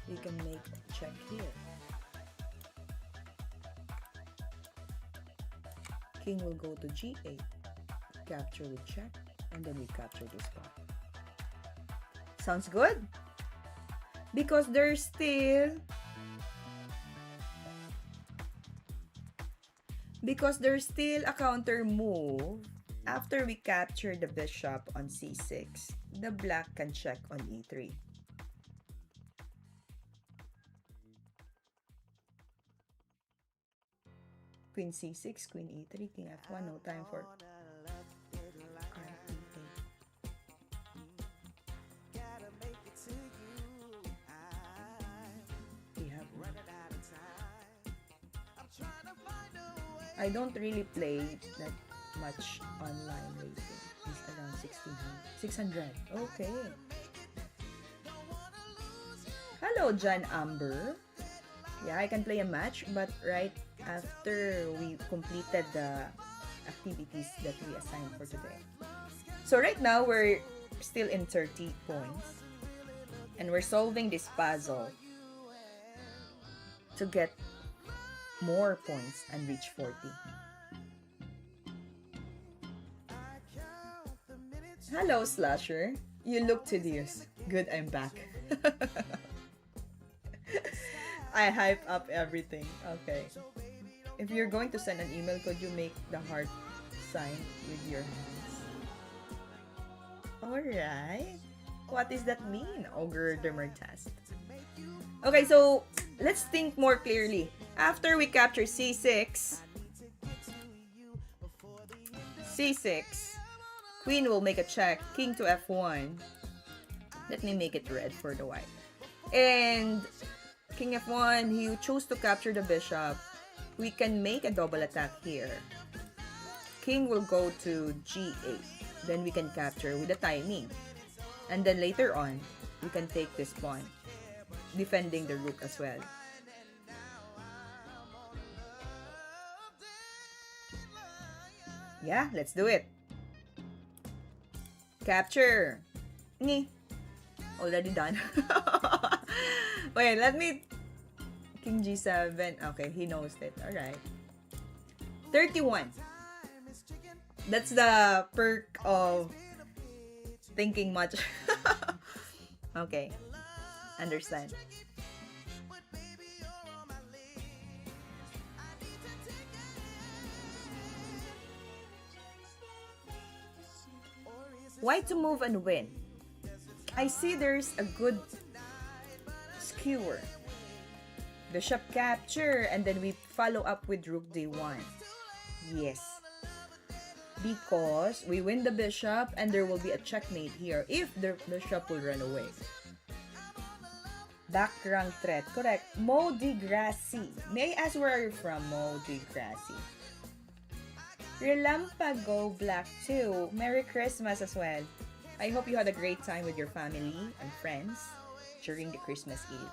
We can make check here. King will go to g8. Capture with check. And then we capture this one. Sounds good? Because there's still a counter move. After we capture the bishop on c6, the black can check on e3. Queen c6, queen e3, king f1, no time for I don't really play that much online racing. It's around 600. Okay. Hello, John Amber. Yeah, I can play a match, but right after we completed the activities that we assigned for today. So right now, we're still in 30 points. And we're solving this puzzle to get more points and reach 40. Hello, Slasher. You look tedious. Good, I'm back. I hype up everything. Okay. If you're going to send an email, could you make the heart sign with your hands? Alright. What does that mean? Ogre Dermer test. Okay, so let's think more clearly. After we capture c6, queen will make a check, king to f1. Let me make it red for the white. And king f1, he chose to capture the bishop. We can make a double attack here. King will go to g8. Then we can capture with the timing. And then later on, we can take this pawn, defending the rook as well. Yeah, let's do it. Capture. Already done. Wait, let me... King g7. Okay, he knows it. Alright. 31. That's the perk of thinking much. Okay. Understand. Why to move and win? I see there's a good skewer. Bishop capture, and then we follow up with rook d1. Yes. Because we win the bishop and there will be a checkmate here if the bishop will run away. Back rank threat. Correct. Mo di Gracie. May I ask where are you from, Mo di Gracie? Relampago Black 2. Merry Christmas as well. I hope you had a great time with your family and friends during the Christmas Eve.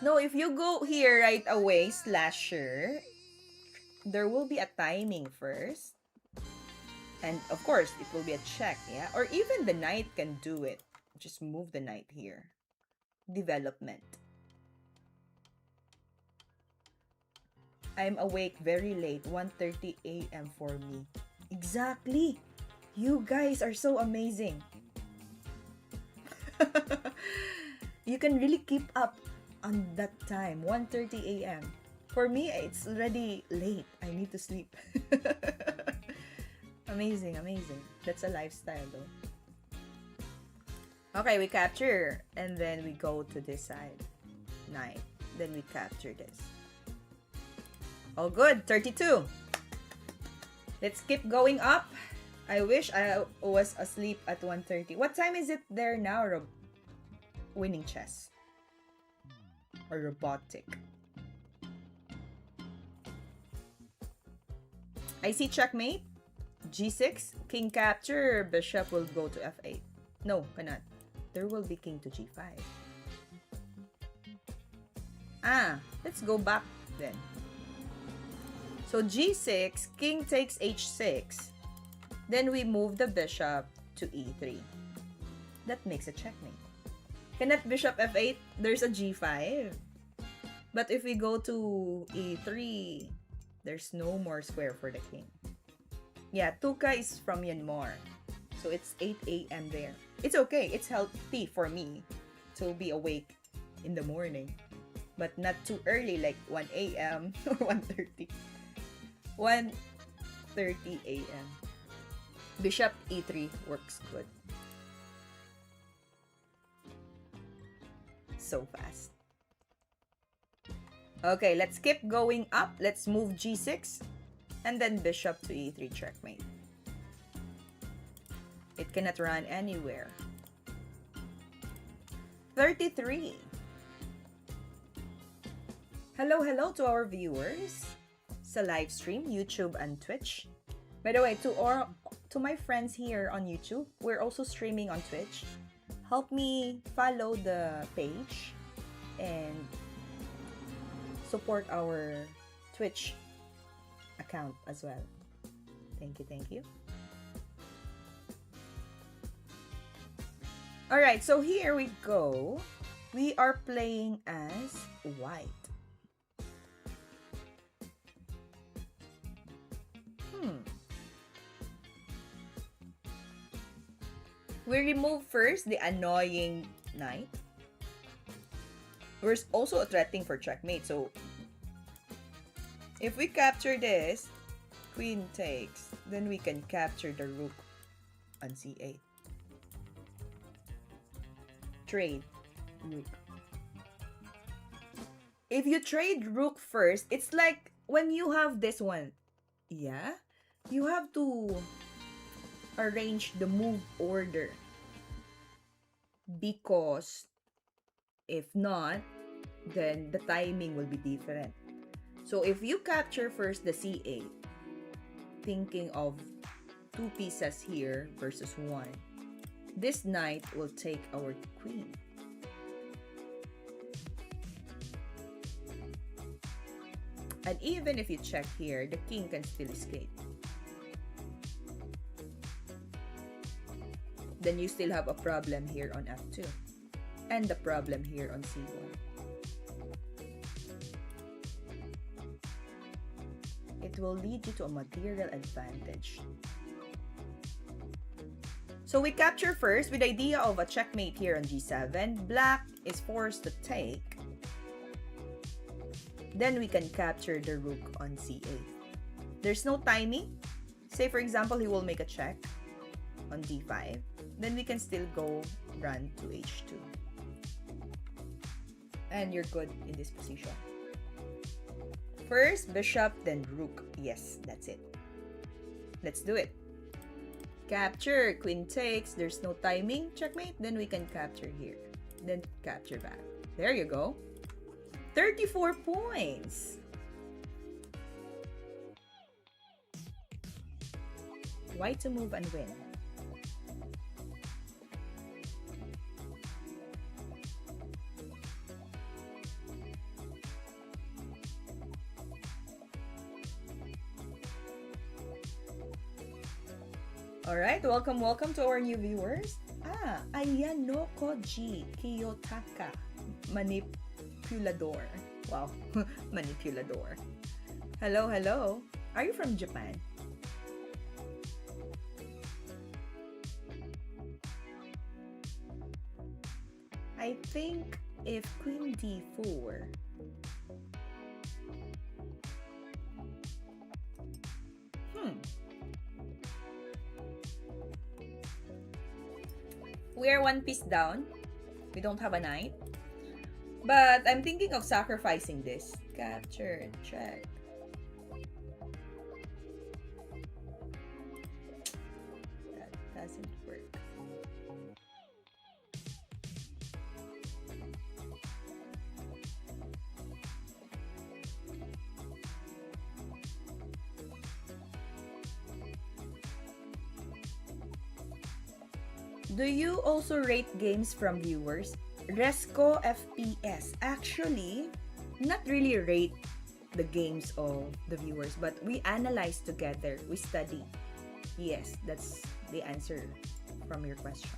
No, if you go here right away, slasher, there will be a timing first. And of course, it will be a check, yeah? Or even the knight can do it. Just move the knight here. Development. I'm awake very late, 1:30 a.m. for me. Exactly. You guys are so amazing. You can really keep up on that time, 1:30 a.m. For me, it's already late. I need to sleep. Amazing, amazing. That's a lifestyle though. Okay, we capture and then we go to this side. 9. Then we capture this. All good, 32. Let's keep going up. I wish I was asleep at 1:30. What time is it there now, Winning chess? Or robotic? I see checkmate. G6. King capture. Bishop will go to F8. No, cannot. There will be king to G5. Let's go back then. So G6, king takes H6. Then we move the bishop to E3. That makes a checkmate. Cannot bishop F8, there's a G5. But if we go to E3, there's no more square for the king. Yeah, Tuka is from Myanmar. So it's 8 a.m. there. It's okay, it's healthy for me to be awake in the morning. But not too early like 1 a.m. or 1:30. 1:30 a.m. Bishop E3 works good. So fast. Okay, let's keep going up. Let's move G6 and then bishop to E3 checkmate. It cannot run anywhere. 33. Hello to our viewers sa live stream, YouTube and Twitch. By the way, to my friends here on YouTube, we're also streaming on Twitch. Help me follow the page and support our Twitch account as well. Thank you. Alright, so here we go. We are playing as white. We remove first the annoying knight. We're also threatening for checkmate, so if we capture this, queen takes, then we can capture the rook on C8. Trade rook. If you trade rook first, it's like when you have this one, yeah, you have to arrange the move order, because if not, then the timing will be different. So if you capture first the C8, thinking of 2 pieces here versus 1, this knight will take our queen. And even if you check here, the king can still escape. Then you still have a problem here on F2 and the problem here on C1. It will lead you to a material advantage. So we capture first with the idea of a checkmate here on G7. Black is forced to take. Then we can capture the rook on C8. There's no timing. Say for example, he will make a check on D5. Then we can still go run to H2. And you're good in this position. First, bishop, then rook. Yes, that's it. Let's do it. Capture, queen takes. There's no timing. Checkmate. Then we can capture here. Then capture back. There you go. 34 points. White to move and win. Alright, welcome to our new viewers. Ayanokoji Kiyotaka. Manipulador. Wow, manipulador. Hello. Are you from Japan? I think if Queen D4. We are one piece down. We don't have a knight. But I'm thinking of sacrificing this. Capture, check. That doesn't work. Do you also rate games from viewers? Resco FPS. Actually, not really rate the games of the viewers, but we analyze together. We study. Yes, that's the answer from your question.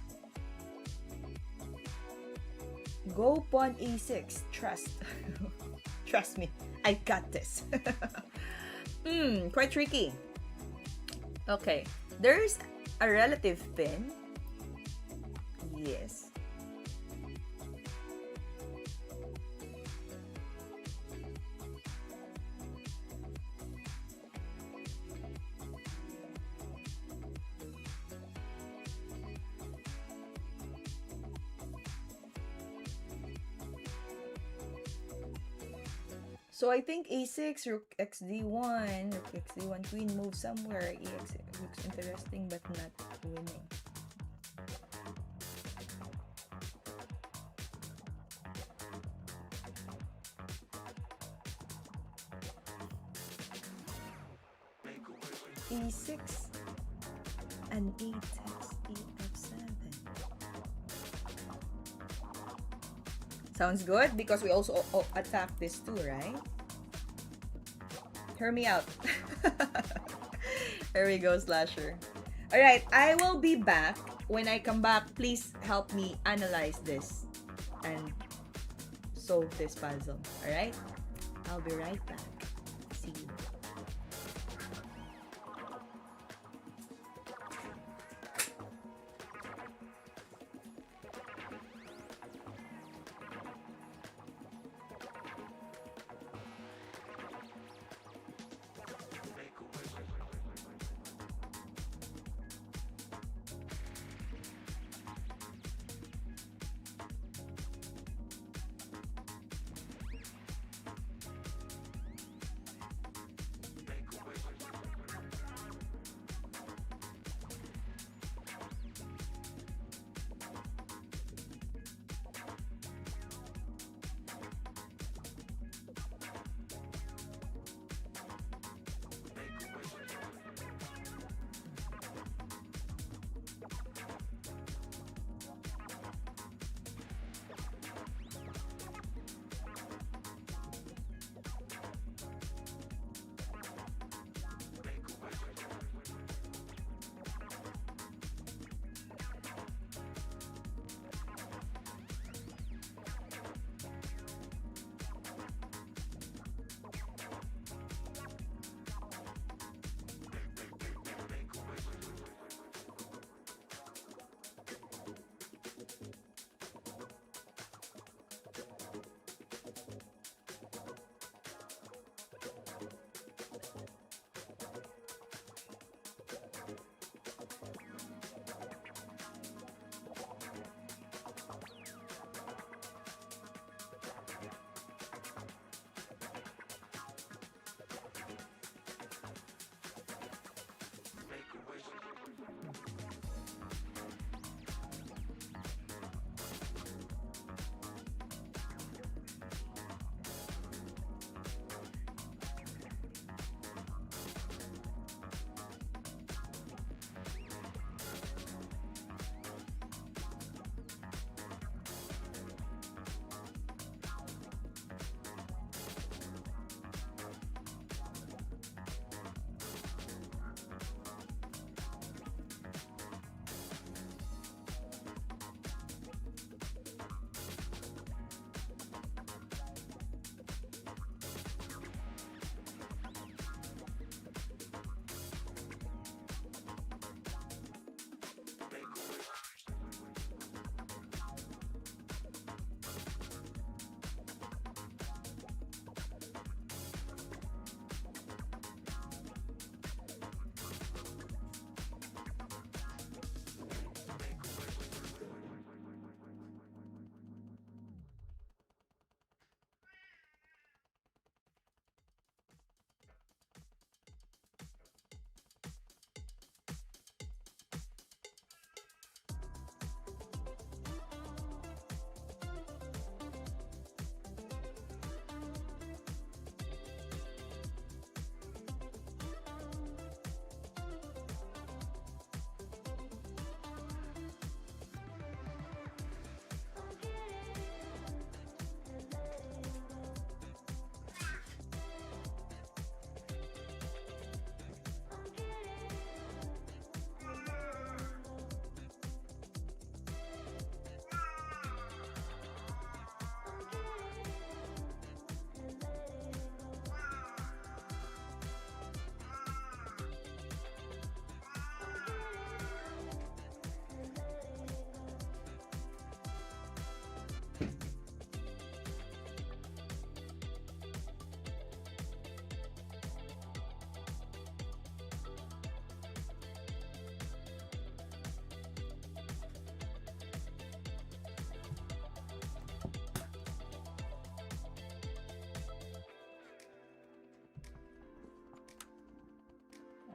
Go pawn e6. Trust. Trust me. I got this. Quite tricky. Okay. There's a relative pin. Yes. So I think a6, rook xd1, rook xd1, queen move somewhere. EX looks interesting but not winning. E6 and e takes ef7. Sounds good because we also attack this too, right? Hear me out. Here we go, Slasher. Alright, I will be back. When I come back, please help me analyze this and solve this puzzle. Alright? I'll be right back. See you.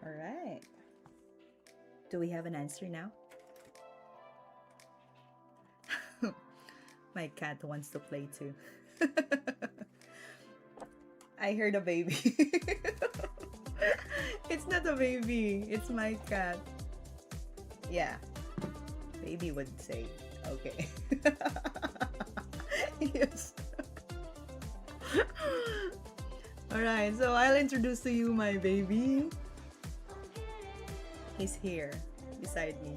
All right. Do we have an answer now? My cat wants to play too. I heard a baby. It's not a baby. It's my cat. Yeah. Baby would say. Okay. Yes. Alright, so I'll introduce to you my baby. He's here beside me.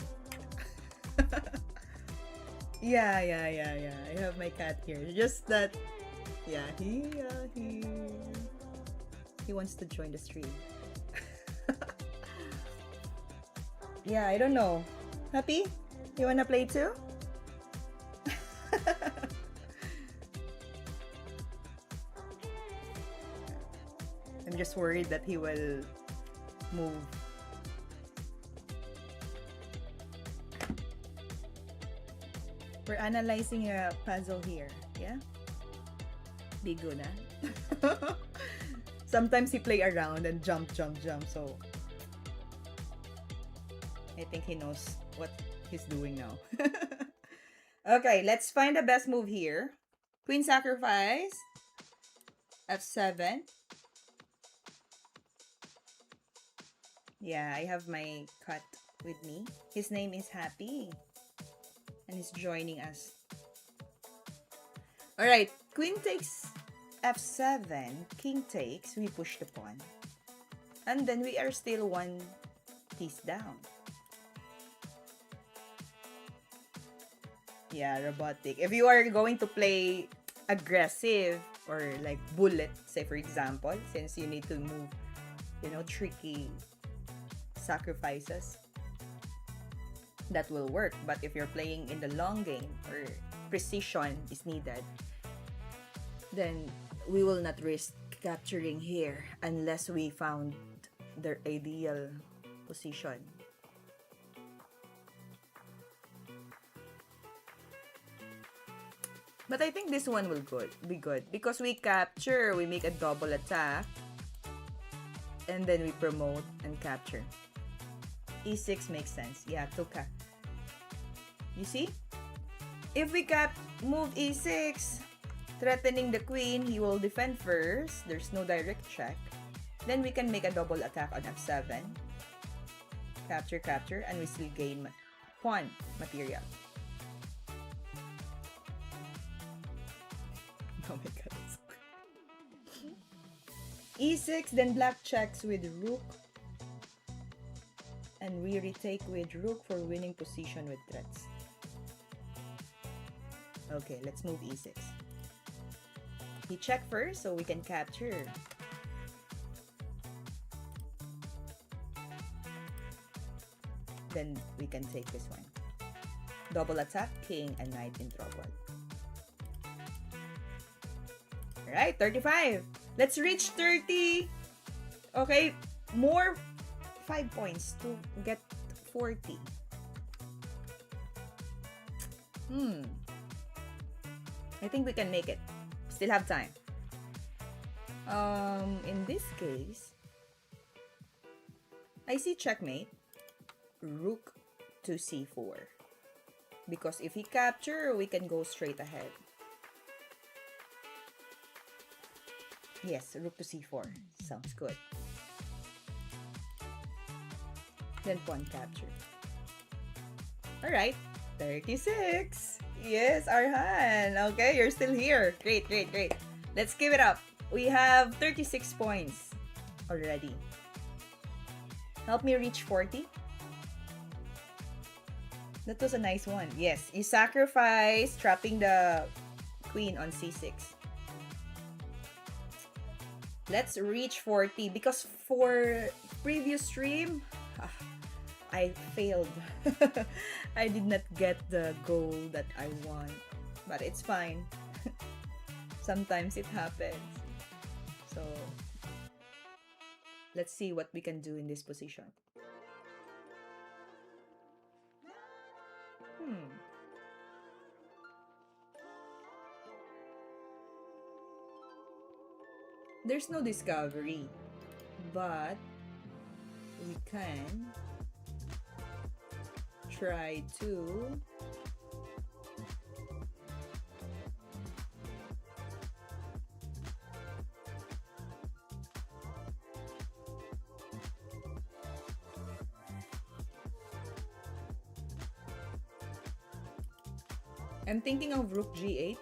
Yeah. I have my cat here. Just that, yeah, he wants to join the stream. Yeah, I don't know. Happy? You wanna play too? I'm just worried that he will move. We're analyzing a puzzle here, yeah? Bigo na. Sometimes he play around and jump, so I think he knows what he's doing now. Okay, let's find the best move here. Queen sacrifice. F7. Yeah, I have my cat with me. His name is Happy. And he's joining us. Alright, queen takes F7. King takes. We push the pawn. And then we are still one piece down. Yeah, robotic. If you are going to play aggressive or like bullet, say for example, since you need to move, tricky sacrifices, that will work. But if you're playing in the long game or precision is needed, then we will not risk capturing here unless we found their ideal position. But I think this one will be good because we capture, we make a double attack, and then we promote and capture. E6 makes sense. Yeah, Tuka. You see? If we move E6, threatening the queen, he will defend first. There's no direct check. Then we can make a double attack on F7. Capture, and we still gain pawn material. Oh my god. E6, then black checks with rook. And we retake with rook for winning position with threats. Okay, let's move E6. He checked first, so we can capture. Then we can take this one. Double attack, king and knight in trouble. Alright, 35. Let's reach 30. Okay, more 5 points to get 40. I think we can make it. Still have time. In this case, I see checkmate. Rook to C4. Because if he capture, we can go straight ahead. Yes, rook to C4. Sounds good. Then pawn capture. Alright, 36. Yes, Arhan. Okay, you're still here. Great. Let's give it up. We have 36 points already. Help me reach 40. That was a nice one. Yes, you sacrifice, trapping the queen on C6. Let's reach 40 because for previous stream, I failed. I did not get the goal that I want, but it's fine. Sometimes it happens. So let's see what we can do in this position. There's no discovery, but we can try to I'm thinking of rook g8,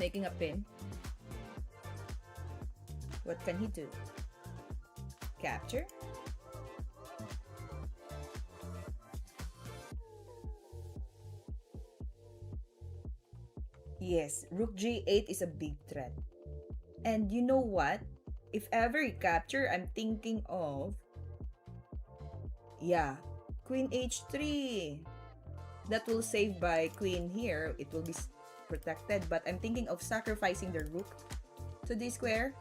making a pin. What can he do? Capture? Yes, rook g8 is a big threat. And you know what? If ever he capture, I'm thinking of... Yeah, queen h3. That will save by queen here. It will be protected. But I'm thinking of sacrificing the rook to this square.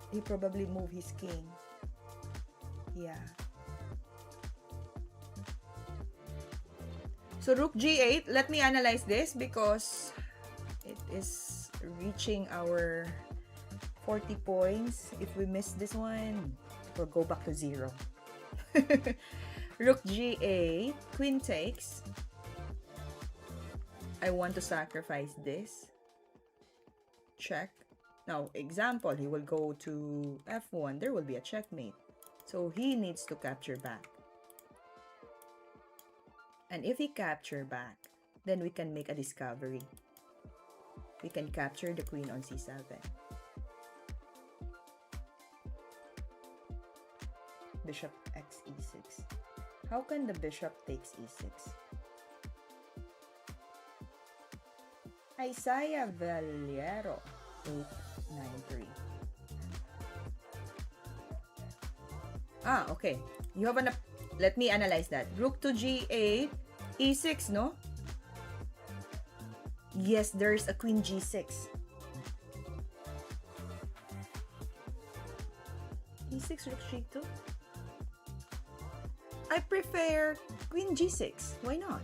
He probably move his king. Yeah. So rook g8, let me analyze this because it is reaching our 40 points. If we miss this one, we'll go back to 0. Rook g8, queen takes. I want to sacrifice this. Check. Now, example, he will go to f1. There will be a checkmate. So he needs to capture back. And if he capture back, then we can make a discovery. We can capture the queen on c7. Bishop x e6. How can the bishop takes e6? Isaiah Valero, 893. Okay. You have let me analyze that. Rook to g8, e6, no? Yes, there's a queen g6. e6, rook g2. I prefer queen g6. Why not?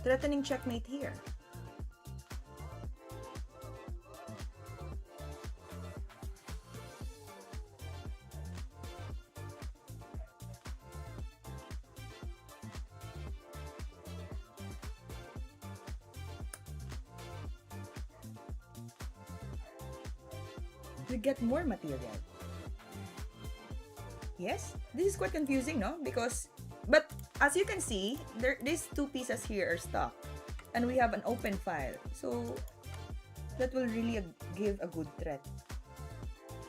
Threatening checkmate here. We get more material. Yes, this is quite confusing, no? But as you can see, these two pieces here are stuck. And we have an open file. So, that will really give a good threat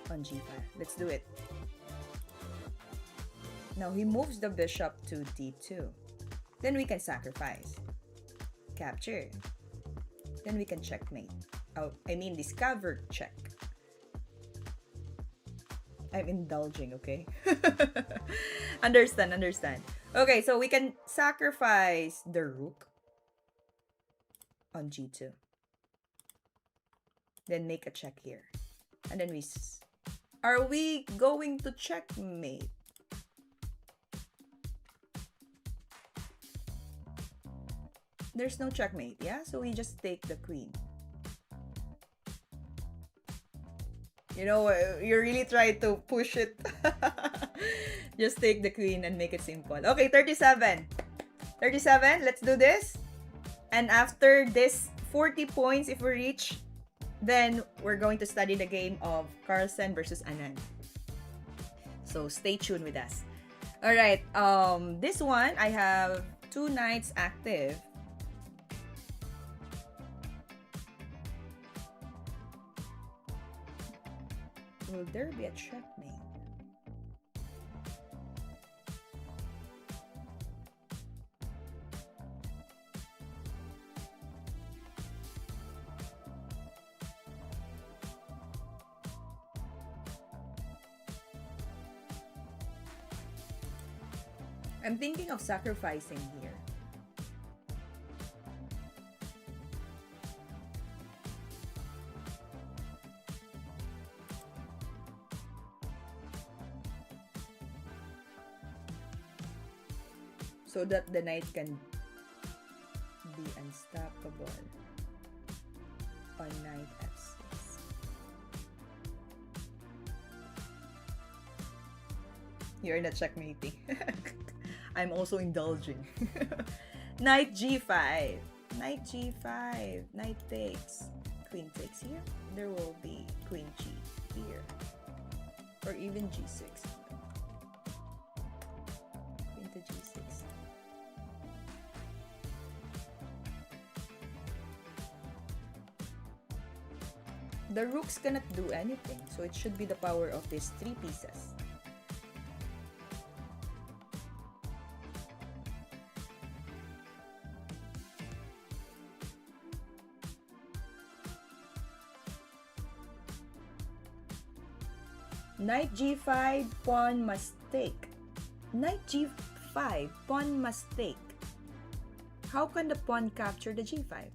on g5. Let's do it. Now, he moves the bishop to d2. Then we can sacrifice. Capture. Then we can checkmate. Discover check. I'm indulging, okay? Understand. Okay, so we can sacrifice the rook on g2. Then make a check here. And then are we going to checkmate? There's no checkmate, yeah? So we just take the queen. You know, you really try to push it. Just take the queen and make it simple. Okay, 37. 37, let's do this. And after this 40 points, if we reach, then we're going to study the game of Carlson versus Anand. So stay tuned with us. Alright, this one, I have 2 knights active. Will there be a checkmate? I'm thinking of sacrificing here. So that the knight can be unstoppable on knight f6. You're not checkmating. I'm also indulging. Knight g5. Knight g5. Knight takes. Queen takes here. There will be queen g here. Or even g6. Queen to g6. The rooks cannot do anything, so it should be the power of these three pieces. Knight g5, pawn must take. Knight g5, pawn must take. How can the pawn capture the g5?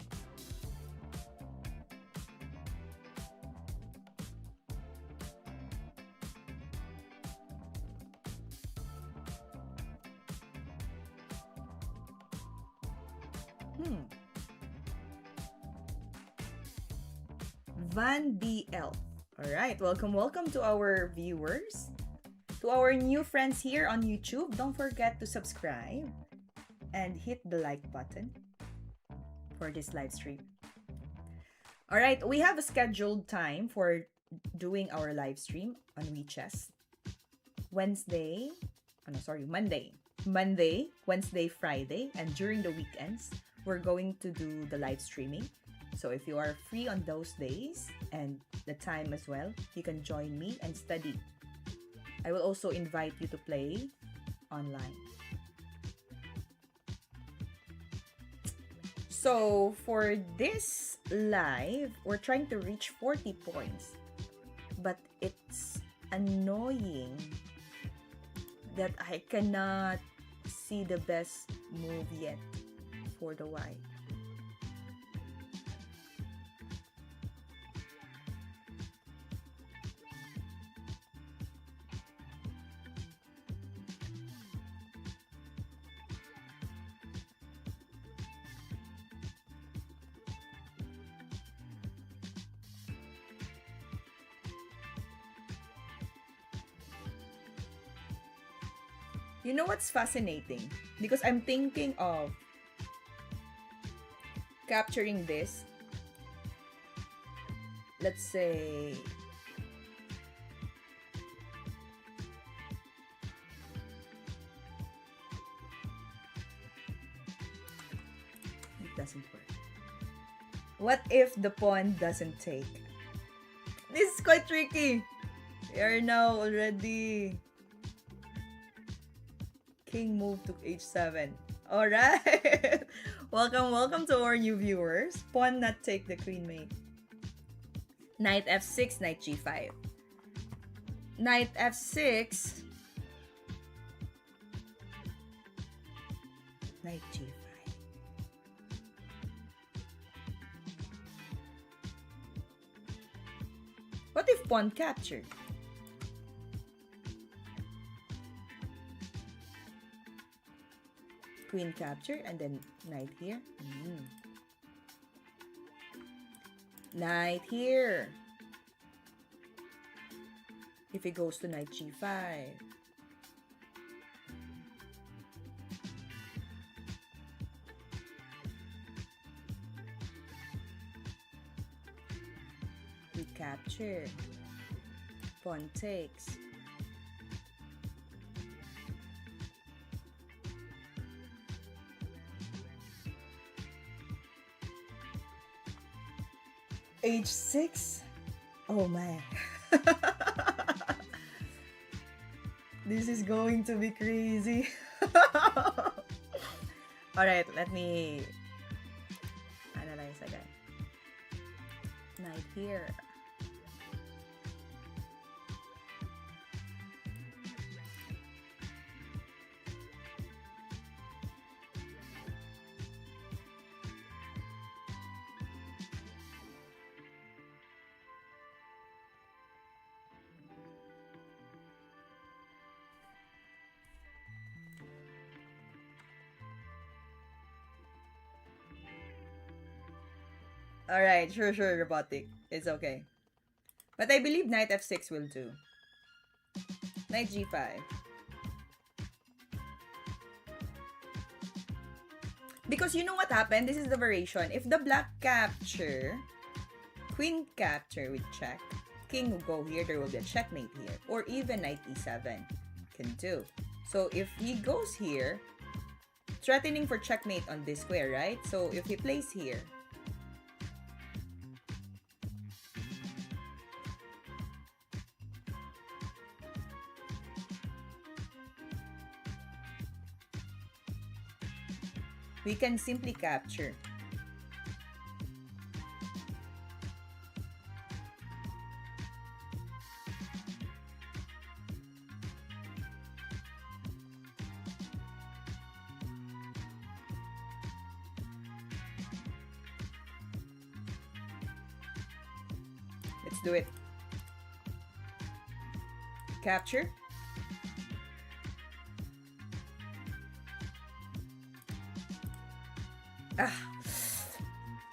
Van BL. Alright, welcome to our viewers. To our new friends here on YouTube, don't forget to subscribe and hit the like button for this live stream. Alright, we have a scheduled time for doing our live stream on WeChess. Monday, Wednesday, Friday, and during the weekends, we're going to do the live streaming. So if you are free on those days and the time as well, you can join me and study. I will also invite you to play online. So for this live, we're trying to reach 40 points. But it's annoying that I cannot see the best move yet for the white. You know what's fascinating? Because I'm thinking of capturing this. Let's say it doesn't work. What if the pawn doesn't take? This is quite tricky. We are now already king move to h7. Alright. welcome to our new viewers. Pawn not take the queen mate. Knight f6, knight g5. Knight f6. Knight g5. What if pawn captured? Queen capture and then knight here. Knight here. If it goes to knight g5. We capture. Pawn takes. H6? Oh my. This is going to be crazy. Alright, let me analyze again. Knight here. Alright, sure, robotic. It's okay. But I believe knight f6 will do. Knight g5. Because you know what happened? This is the variation. If the black capture, queen capture with check, king will go here, there will be a checkmate here. Or even knight e7 can do. So if he goes here, threatening for checkmate on this square, right? So if he plays here, we can simply capture. Let's do it. Capture. Ah,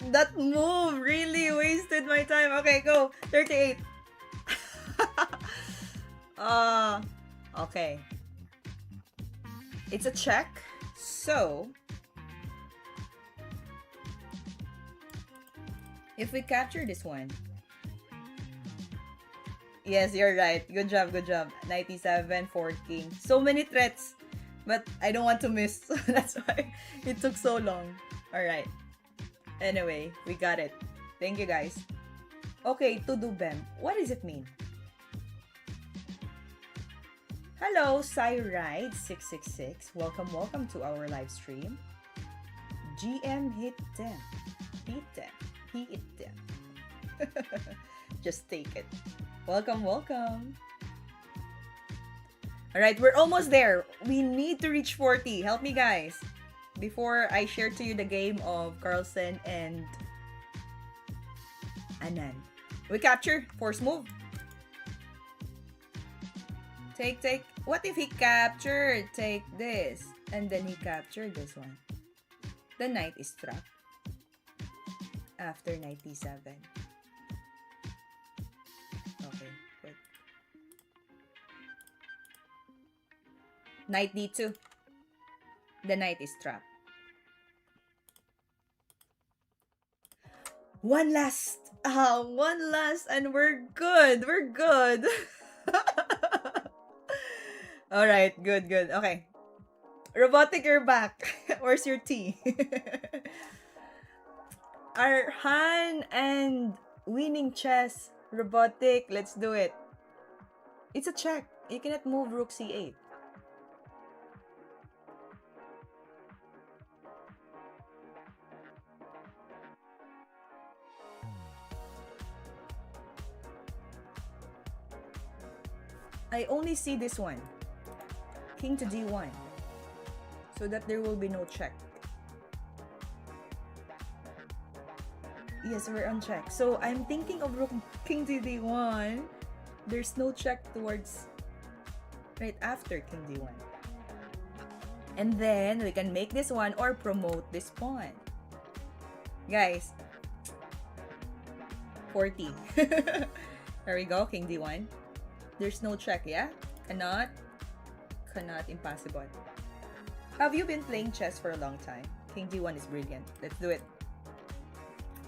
that move really wasted my time. Okay, go. 38. Okay. It's a check. So, if we capture this one. Yes, you're right. Good job, good job. 97, 4 king. So many threats. But I don't want to miss. That's why it took so long. Alright. Anyway, we got it. Thank you, guys. Okay, to do BEM. What does it mean? Hello, SciRide666. Welcome, welcome to our live stream. GM hit them. Hit them. He hit them. Just take it. Welcome, welcome. Alright, we're almost there. We need to reach 40. Help me, guys. Before I share to you the game of Carlson and Anand. We capture. Force move. Take. What if he captured? Take this. And then he captured this one. The knight is trapped. After knight d7. Okay, good. Knight d2. The knight is trapped. One last, and we're good. We're good. All right, good. Okay, Robotic, you're back. Where's your tea? Arhan and winning chess. Robotic, let's do it. It's a check. You cannot move rook c8. I only see this one. King to d1. So that there will be no check. Yes, we're on check. So I'm thinking of rook king to d1. There's no check towards right after king d1. And then we can make this one or promote this pawn. Guys, 40. There we go, king d1. There's no check, yeah? Cannot, impossible. Have you been playing chess for a long time? King d1 is brilliant. Let's do it.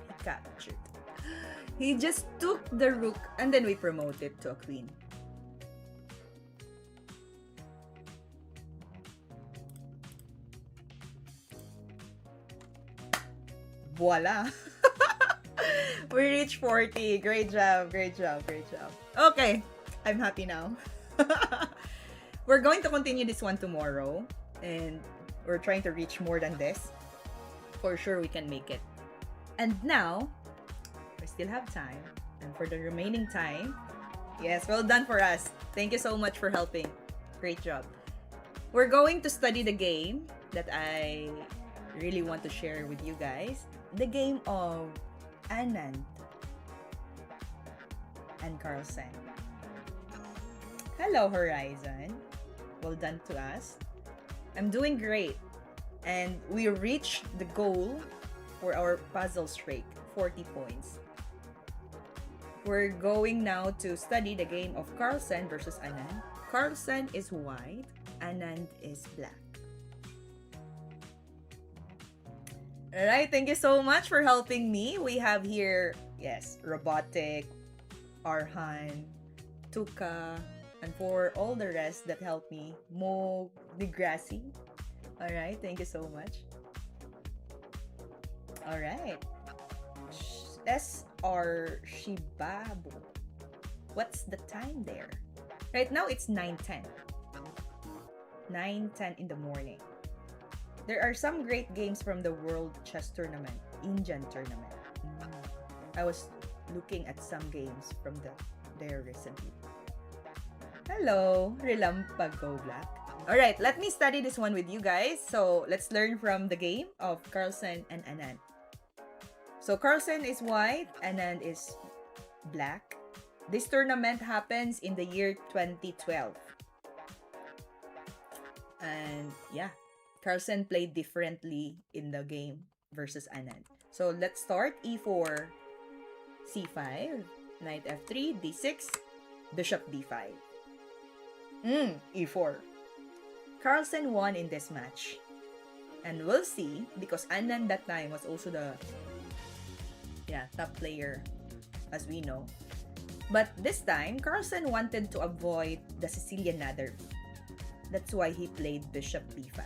He captured. He just took the rook and then we promote it to a queen. Voila! We reached 40. Great job. Okay, I'm happy now. We're going to continue this one tomorrow. And we're trying to reach more than this. For sure we can make it. And now, we still have time. And for the remaining time, yes, well done for us. Thank you so much for helping. Great job. We're going to study the game that I really want to share with you guys. The game of Anand and Carlson. Hello, Horizon. Well done to us. I'm doing great. And we reached the goal for our puzzle streak, 40 points. We're going now to study the game of Carlson versus Anand. Carlson is white, Anand is black. All right, thank you so much for helping me. We have here, yes, Robotic, Arhan, Tuka, and for all the rest that helped me, Mo Degrassi. All right, thank you so much. All right. SR Shibabu. What's the time there? Right now it's 9:10. 9:10 in the morning. There are some great games from the World Chess Tournament, Indian tournament. I was looking at some games from there recently. Hello, Relampago Black. All right, let me study this one with you guys. So let's learn from the game of Carlson and Anand. So Carlson is white, Anand is black. This tournament happens in the year 2012. And yeah, Carlson played differently in the game versus Anand. So let's start. E4, C5, Knight F3, D6, Bishop D5. E4. Carlson won in this match. And we'll see, because Anand that time was also the top player, as we know. But this time, Carlson wanted to avoid the Sicilian Nadder. That's why he played Bishop B5.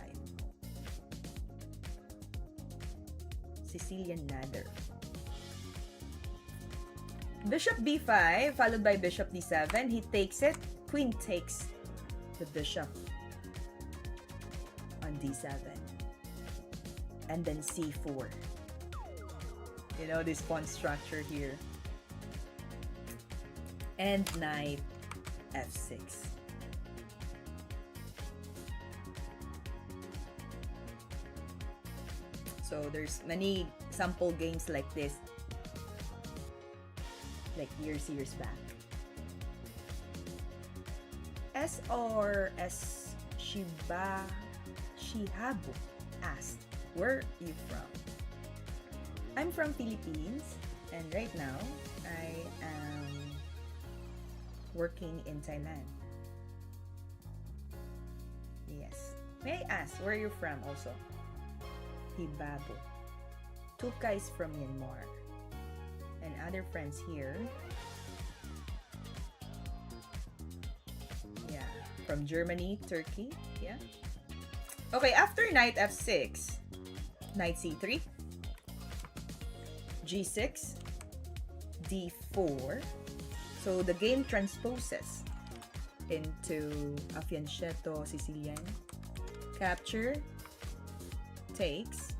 Sicilian Nadder. Bishop B5, followed by Bishop D7. He takes it. Queen takes the bishop on D7. And then C4. You know, this pawn structure here. And Knight F6. So there's many sample games like this, like years back. SRS Shihabu asked, where are you from? I'm from Philippines, and right now I am working in Thailand. Yes. May I ask where you're from also? Hibabu. Tuka is from Myanmar. And other friends here. Yeah. From Germany, Turkey. Yeah. Okay, after Knight F6, Knight C3, G6, D4. So the game transposes into a fianchetto Sicilian. Capture, takes,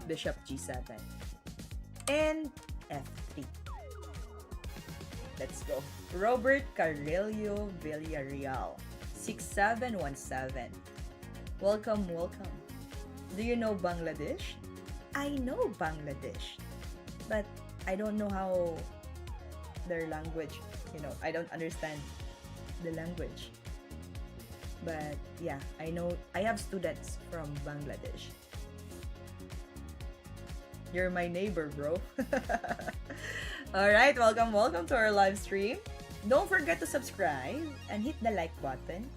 Bishop G7, and F3. Let's go. Robert Carrillo Villarreal, 6717. Welcome. Do you know Bangladesh? I know Bangladesh, but I don't know how their language, I don't understand the language. But yeah, I know I have students from Bangladesh. You're my neighbor, bro. Alright, welcome to our live stream. Don't forget to subscribe and hit the like button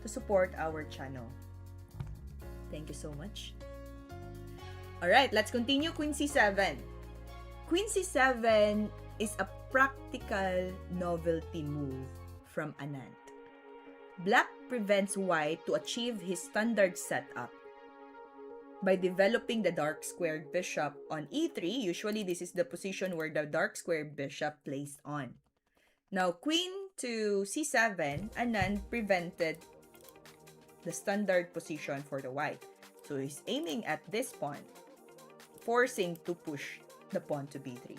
to support our channel. Thank you so much. Alright, let's continue. Queen C7. Queen C7 is a practical novelty move from Anand. Black prevents white to achieve his standard setup by developing the dark squared bishop on e3. Usually, this is the position where the dark squared bishop plays on. Now, queen to c7, Anand prevented the standard position for the white. So, he's aiming at this pawn, forcing to push the pawn to b3.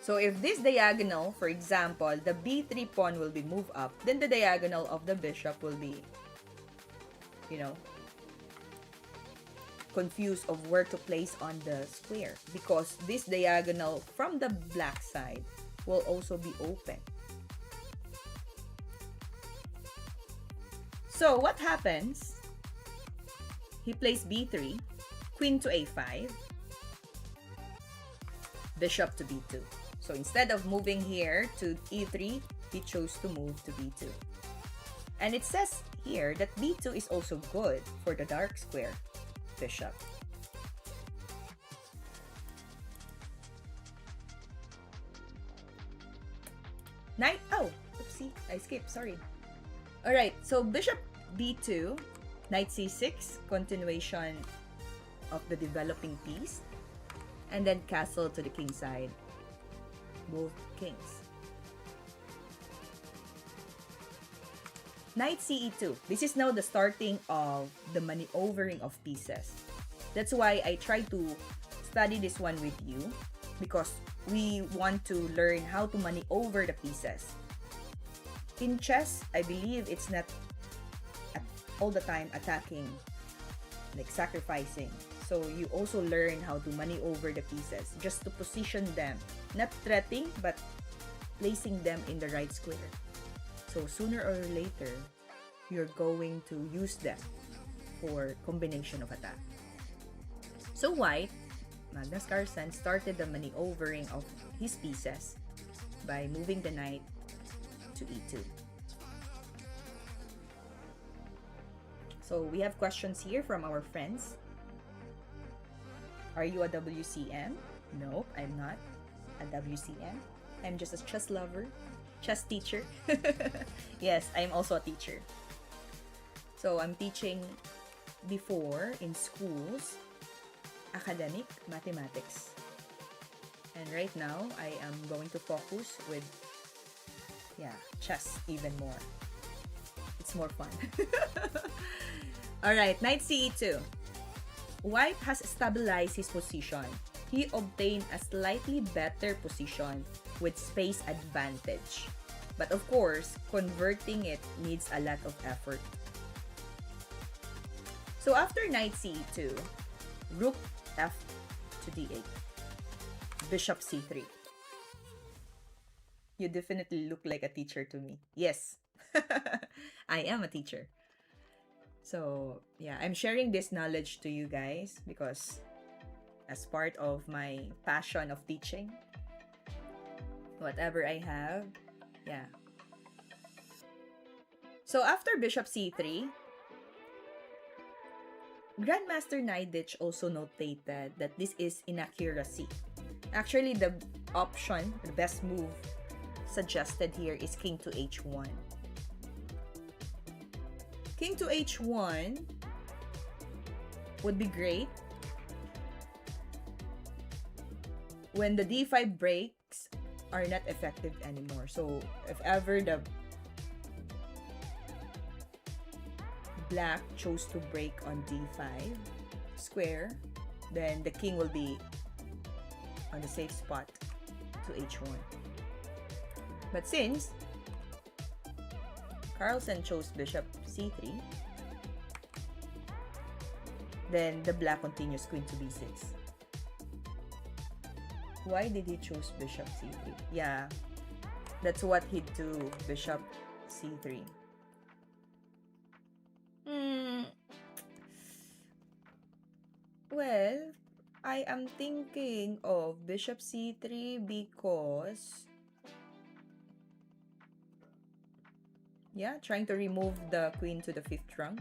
So if this diagonal, for example, the b3 pawn will be moved up, then the diagonal of the bishop will be, confused of where to place on the square, because this diagonal from the black side will also be open. So what happens? He plays b3, queen to a5, bishop to b2. So instead of moving here to e3, he chose to move to b2. And it says here that b2 is also good for the dark square bishop. Knight, oh, oopsie, I skipped, sorry. Alright, so bishop b2, knight c6, continuation of the developing piece, and then castle to the king side, both kings. Knight ce2, this is now the starting of the maneuvering of pieces. That's why I try to study this one with you, because we want to learn how to maneuver the pieces. In chess, I believe it's not all the time attacking, like sacrificing. So you also learn how to maneuver the pieces, just to position them, not threatening, but placing them in the right square. So sooner or later, you're going to use them for combination of attack. So white, Magnus Carlson, started the maneuvering of his pieces by moving the knight to e2. So we have questions here from our friends. Are you a WCM? Nope, I'm not a WCM. I'm just a chess lover, chess teacher. Yes, I'm also a teacher. So I'm teaching before in schools, academic mathematics. And right now, I am going to focus with, chess even more. It's more fun. Alright, knight ce2. White has stabilized his position. He obtained a slightly better position with space advantage. But of course, converting it needs a lot of effort. So after knight ce2, rook f to d8, bishop c3. You definitely look like a teacher to me. Yes, I am a teacher. So yeah, I'm sharing this knowledge to you guys because as part of my passion of teaching, whatever I have, So after bishop c3, Grandmaster Neidich also notated that this is inaccuracy. Actually, the option, the best move suggested here is king to h1. King to h1 would be great when the d5 breaks are not effective anymore. So if ever the black chose to break on d5 square, then the king will be on the safe spot to h1. But since Carlson chose bishop c3, then the black continues queen to b6. Why did he choose bishop c3? Yeah, that's what he'd do, bishop c3. Well, I am thinking of bishop c3 because trying to remove the queen to the 5th rank.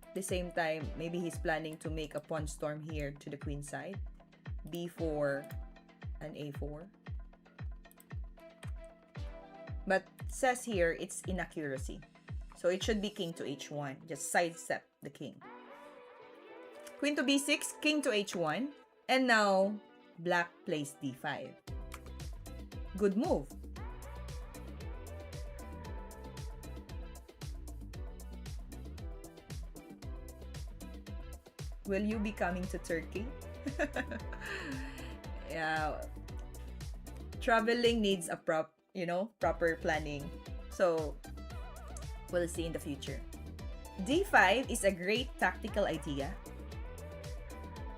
At the same time, maybe he's planning to make a pawn storm here to the queen side, b4 and a4. But it says here it's inaccuracy. So it should be king to h1. Just sidestep the king. Queen to b6, king to h1. And now, black plays d5. Good move. Will you be coming to Turkey? Yeah. Traveling needs a proper planning. So, we'll see in the future. d5 is a great tactical idea.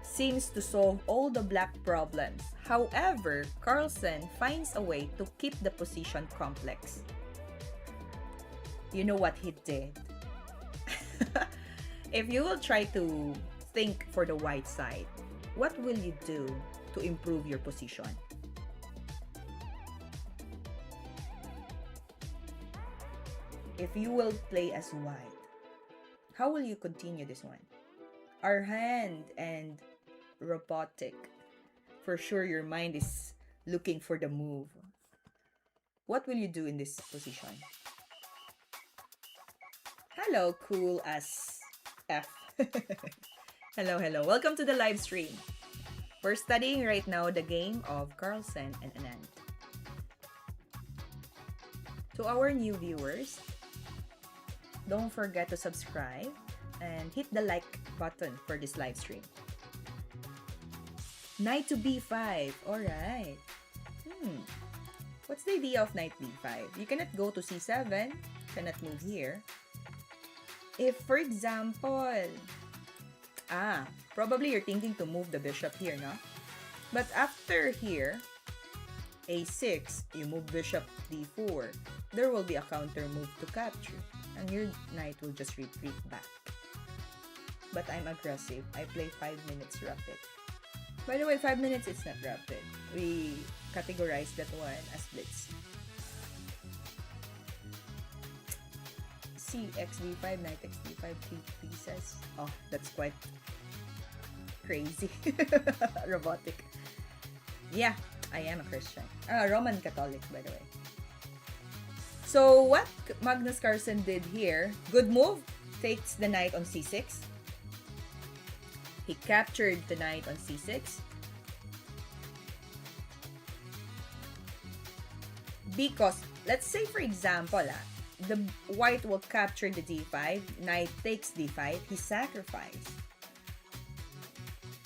Seems to solve all the black problems. However, Carlson finds a way to keep the position complex. You know what he did? If you will try to think for the white side, what will you do to improve your position? if you will play as white, how will you continue this one? Our hand and robotic. For sure, your mind is looking for the move. What will you do in this position? Hello, cool as F. Hello, hello. Welcome to the live stream. We're studying right now the game of Carlson and Anand. To our new viewers, don't forget to subscribe and hit the like button for this live stream. Knight to b5. Alright. What's the idea of knight b5? You cannot go to c7. Cannot move here. If, for example, probably you're thinking to move the bishop here, no? But after here, a6, you move bishop d4. There will be a counter move to capture. And your knight will just retreat back. But I'm aggressive. I play 5 minutes rapid. By the way, 5 minutes is not rapid. We categorize that one as blitz. Xd5, knight xd5, 3 pieces. Oh, that's quite crazy. Robotic. Yeah, I am a Christian. Roman Catholic, by the way. So, what Magnus Carlsen did here, good move, takes the knight on c6. He captured the knight on c6. Because, let's say for example, the white will capture the d5, knight takes d5, he sacrificed.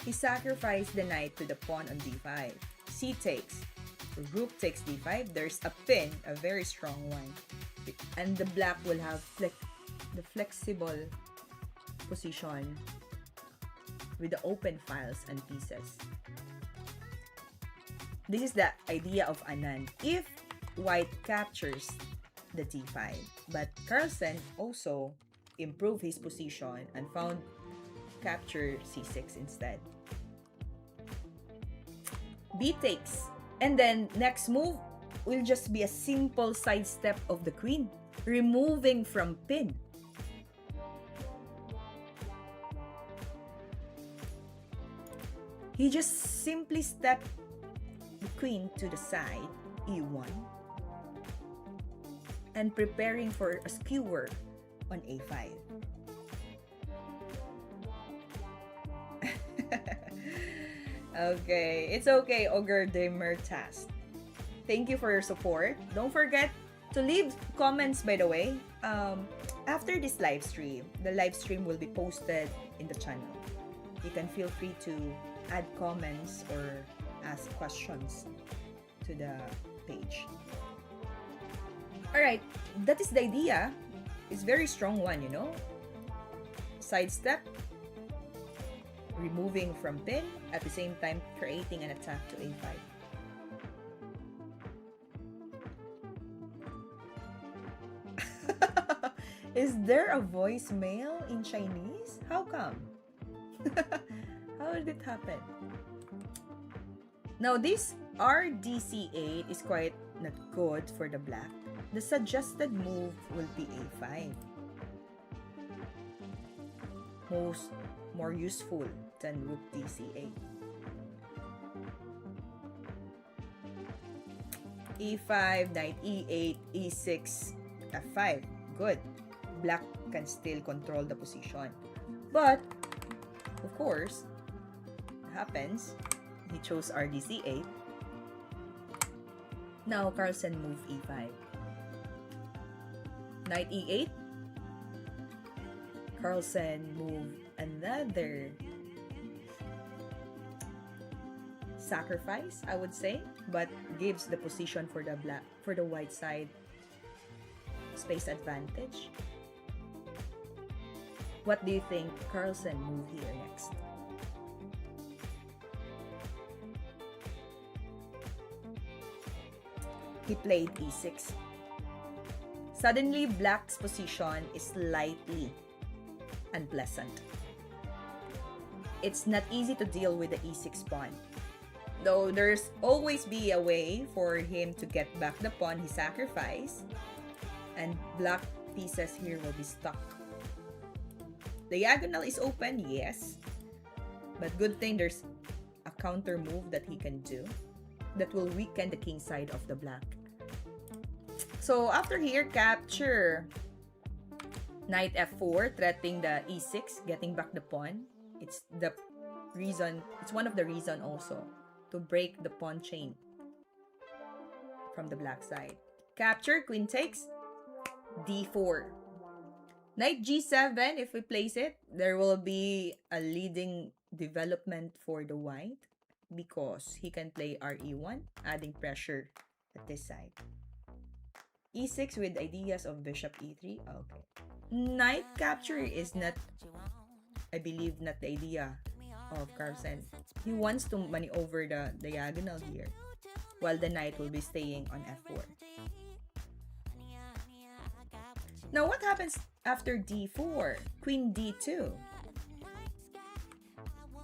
He sacrificed the knight to the pawn on d5. C takes, rook takes d5, there's a pin, a very strong one. And the black will have the flexible position with the open files and pieces. This is the idea of Anand. If white captures the d5, but Carlson also improved his position and found capture c6 instead. B takes, and then next move will just be a simple sidestep of the queen, removing from pin. He just simply stepped the queen to the side, e1, and preparing for a skewer on a5. Okay, it's okay, Ogre de Mertas. Thank you for your support. Don't forget to leave comments, by the way. After this live stream, the live stream will be posted in the channel. You can feel free to add comments or ask questions to the page. Alright, that is the idea. It's very strong one, you know. Sidestep, removing from pin, at the same time creating an attack to a5. Is there a voicemail in Chinese? How come? How did it happen? Now this RDC8 is quite not good for the black. The suggested move will be a5. More useful than rook dc8. e5, knight e8, e6, f5. Good. Black can still control the position. But, of course, it happens. He chose RDC8. Now, Carlson move e5. Knight e8. Carlson move another sacrifice, I would say, but gives the position for the white side space advantage. What do you think Carlson move here next? He played e6. Suddenly, black's position is slightly unpleasant. It's not easy to deal with the e6 pawn. Though there's always be a way for him to get back the pawn he sacrificed, and black pieces here will be stuck. Diagonal is open, yes. But good thing there's a counter move that he can do that will weaken the king side of the black. So after here, capture. Knight f4, threatening the e6, getting back the pawn. It's one of the reason also to break the pawn chain from the black side. Capture, queen takes, d4. Knight g7, if we place it, there will be a leading development for the white because he can play re1, adding pressure at this side. e6 with ideas of bishop e3. Okay. Knight capture is not, I believe, not the idea of Carlson. He wants to maneuver the diagonal here, while the knight will be staying on f4. Now, what happens after d4? Queen d2.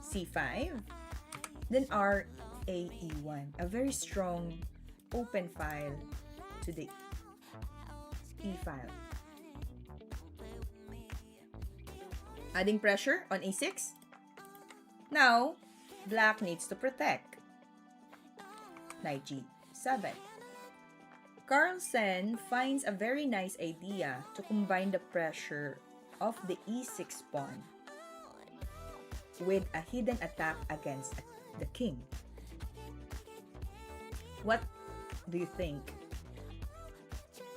c5. Then rae1. A very strong open file to the e file. Adding pressure on e6. Now, black needs to protect. Knight g7. Carlson finds a very nice idea to combine the pressure of the e6 pawn with a hidden attack against the king. What do you think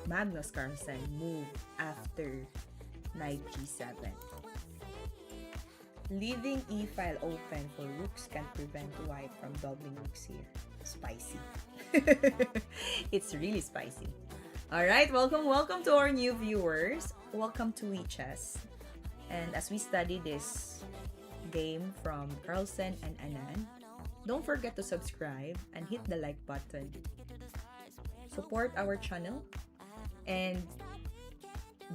Magnus Carlson move after knight g7? Leaving e-file open for rooks can prevent white from doubling rooks here. Spicy. It's really spicy. Alright, welcome to our new viewers. Welcome to WeChess. And as we study this game from Carlson and Anand, don't forget to subscribe and hit the like button. Support our channel. And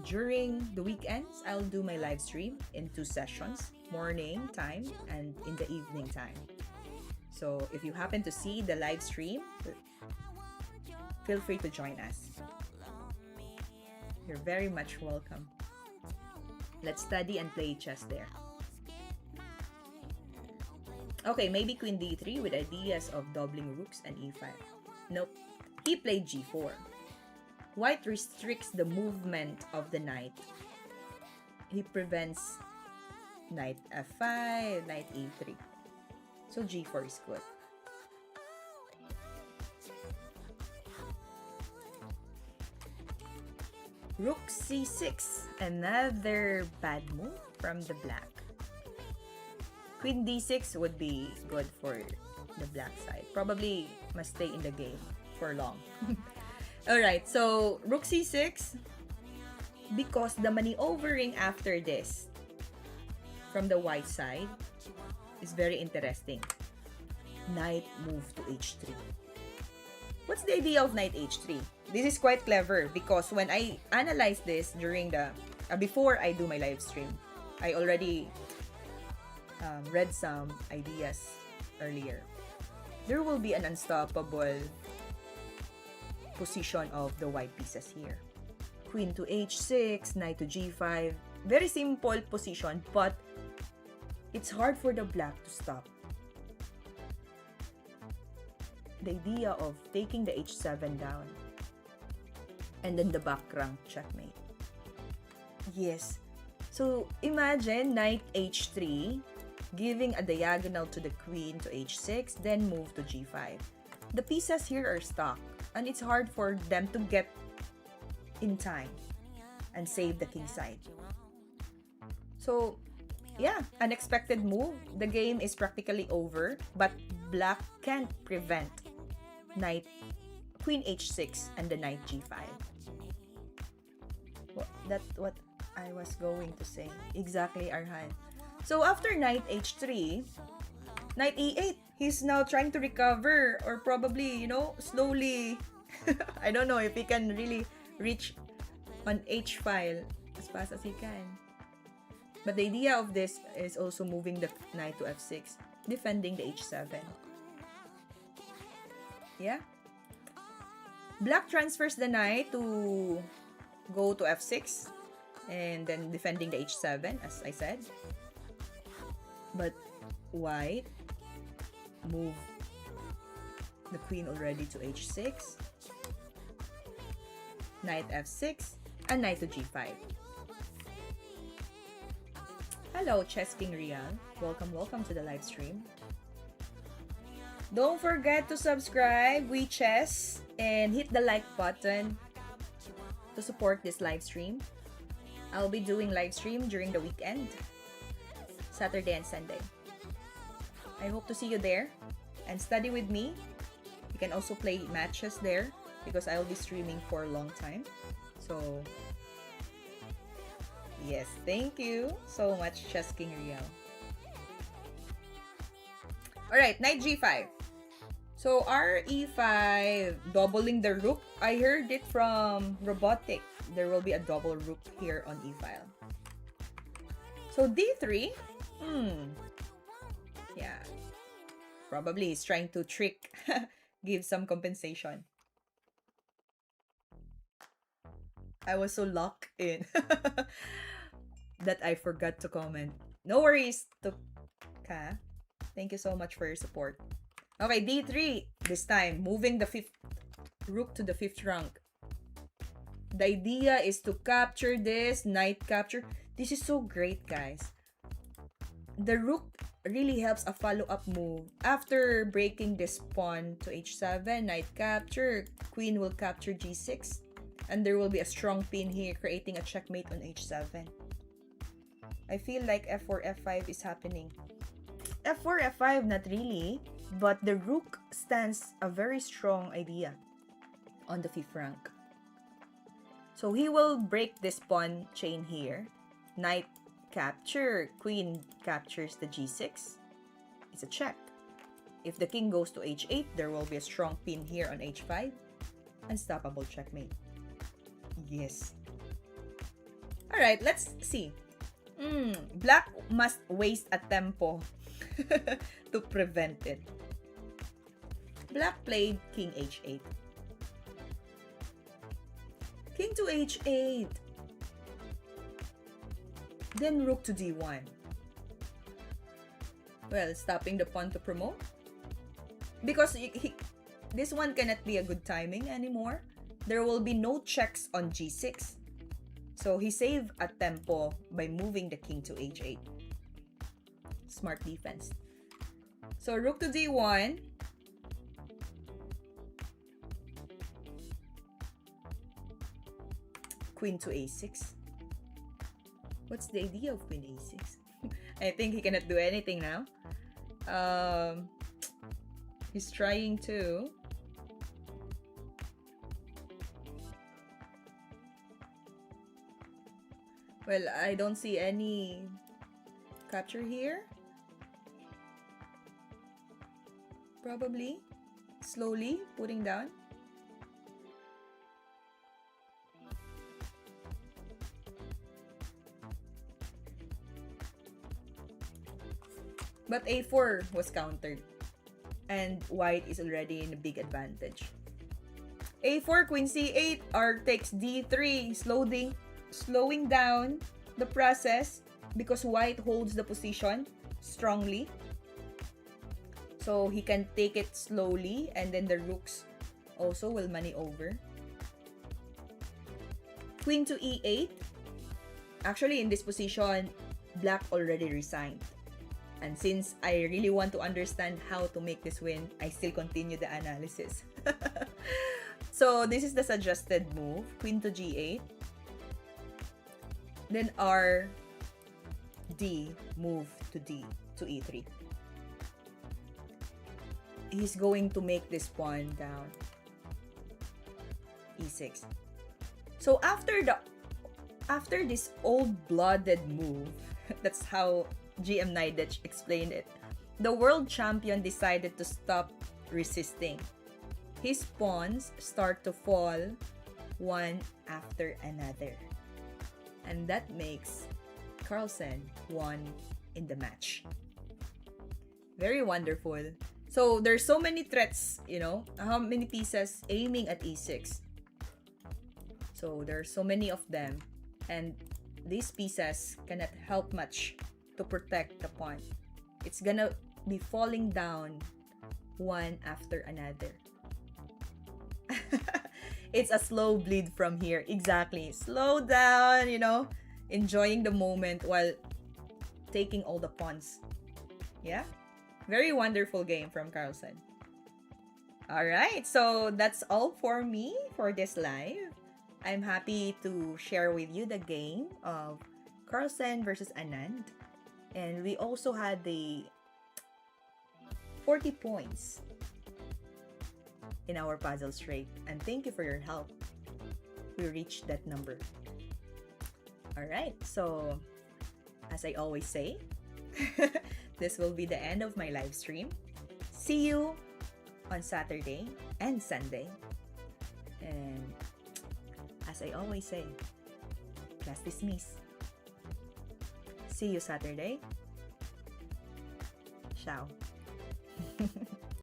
during the weekends, I'll do my live stream in 2 sessions, morning time and in the evening time. So if you happen to see the live stream, feel free to join us. You're very much welcome. Let's study and play chess there. Okay, maybe queen d3 with ideas of doubling rooks and e5. Nope. He played g4. White restricts the movement of the knight. He prevents knight f5, knight e3. So g4 is good. Rook c6, another bad move from the black. Queen d6 would be good for the black side. Probably must stay in the game for long. Alright, so rook c6, because the maneuvering after this from the white side is very interesting. Knight move to h3. What's the idea of knight h3? This is quite clever because when I analyze this during the before I do my live stream, I already read some ideas earlier. There will be an unstoppable position of the white pieces here. Queen to h6, knight to g5. Very simple position, but it's hard for the black to stop. The idea of taking the h7 down and then the back rank checkmate. Yes. So imagine knight h3, giving a diagonal to the queen to h6, then move to g5. The pieces here are stuck, and it's hard for them to get in time and save the king side. So, yeah, unexpected move. The game is practically over, but black can't prevent queen h6 and the knight g5. Well, that's what I was going to say. Exactly, Arhan. So after knight h3, knight e8, he's now trying to recover, or probably, slowly. I don't know if he can really reach on h file as fast as he can. But the idea of this is also moving the knight to f6, defending the h7. Yeah. Black transfers the knight to go to f6 and then defending the h7 as I said. But white move the queen already to h6, knight f6, and knight to g5. Hello, Chess King Real. Welcome to the live stream. Don't forget to subscribe, We Chess, and hit the like button to support this live stream. I'll be doing live stream during the weekend, Saturday and Sunday. I hope to see you there and study with me. You can also play matches there because I'll be streaming for a long time. So, yes, thank you so much, Chess King Real. Alright, knight g5. So, re5, doubling the rook. I heard it from Robotic. There will be a double rook here on e-file. So, d3. Yeah. Probably he's trying to trick, give some compensation. I was so locked in that I forgot to comment. No worries, Tuka. Thank you so much for your support. Okay, d3. This time, moving the fifth rook to the fifth rank. The idea is to capture this, knight capture. This is so great, guys. The rook really helps a follow-up move. After breaking this pawn to h7, knight capture, queen will capture g6. And there will be a strong pin here, creating a checkmate on h7. I feel like f4, f5 is happening. f4, f5, not really. But the rook stands a very strong idea on the fifth rank. So he will break this pawn chain here. Knight capture, queen captures the g6. It's a check. If the king goes to h8, there will be a strong pin here on h5. Unstoppable checkmate. Yes. Alright, let's see. Black must waste a tempo to prevent it. Black played king h8. King to h8. Then rook to d1. Well, stopping the pawn to promote. Because this one cannot be a good timing anymore. There will be no checks on g6. So he saved a tempo by moving the king to h8. Smart defense. So rook to d1. Queen to a6. What's the idea of queen a6? I think he cannot do anything now. He's trying to. Well, I don't see any capture here. Probably slowly putting down. But a4 was countered. And white is already in a big advantage. a4, queen c8, r takes d3, slowing down the process because white holds the position strongly. So he can take it slowly and then the rooks also will maneuver. Queen to e8. Actually, in this position, black already resigned. And since I really want to understand how to make this win, I still continue the analysis. So this is the suggested move. Queen to g8. Then r, d, move to e3. He's going to make this pawn down. e6. So after this old-blooded move, that's how GM Naidech explained it. The world champion decided to stop resisting. His pawns start to fall one after another. And that makes Carlson won in the match. Very wonderful. So there's so many threats, how many pieces aiming at e6. So there are so many of them, and these pieces cannot help much to protect the pawn. It's gonna be falling down one after another. It's a slow bleed from here. Exactly. Slow down, enjoying the moment while taking all the pawns. Yeah? Very wonderful game from Carlson. All right, so that's all for me for this live. I'm happy to share with you the game of Carlson versus Anand. And we also had the 40 points in our puzzle straight. And thank you for your help. We reached that number. All right, so as I always say, this will be the end of my live stream. See you on Saturday and Sunday. And as I always say, class dismissed. See you Saturday. Ciao.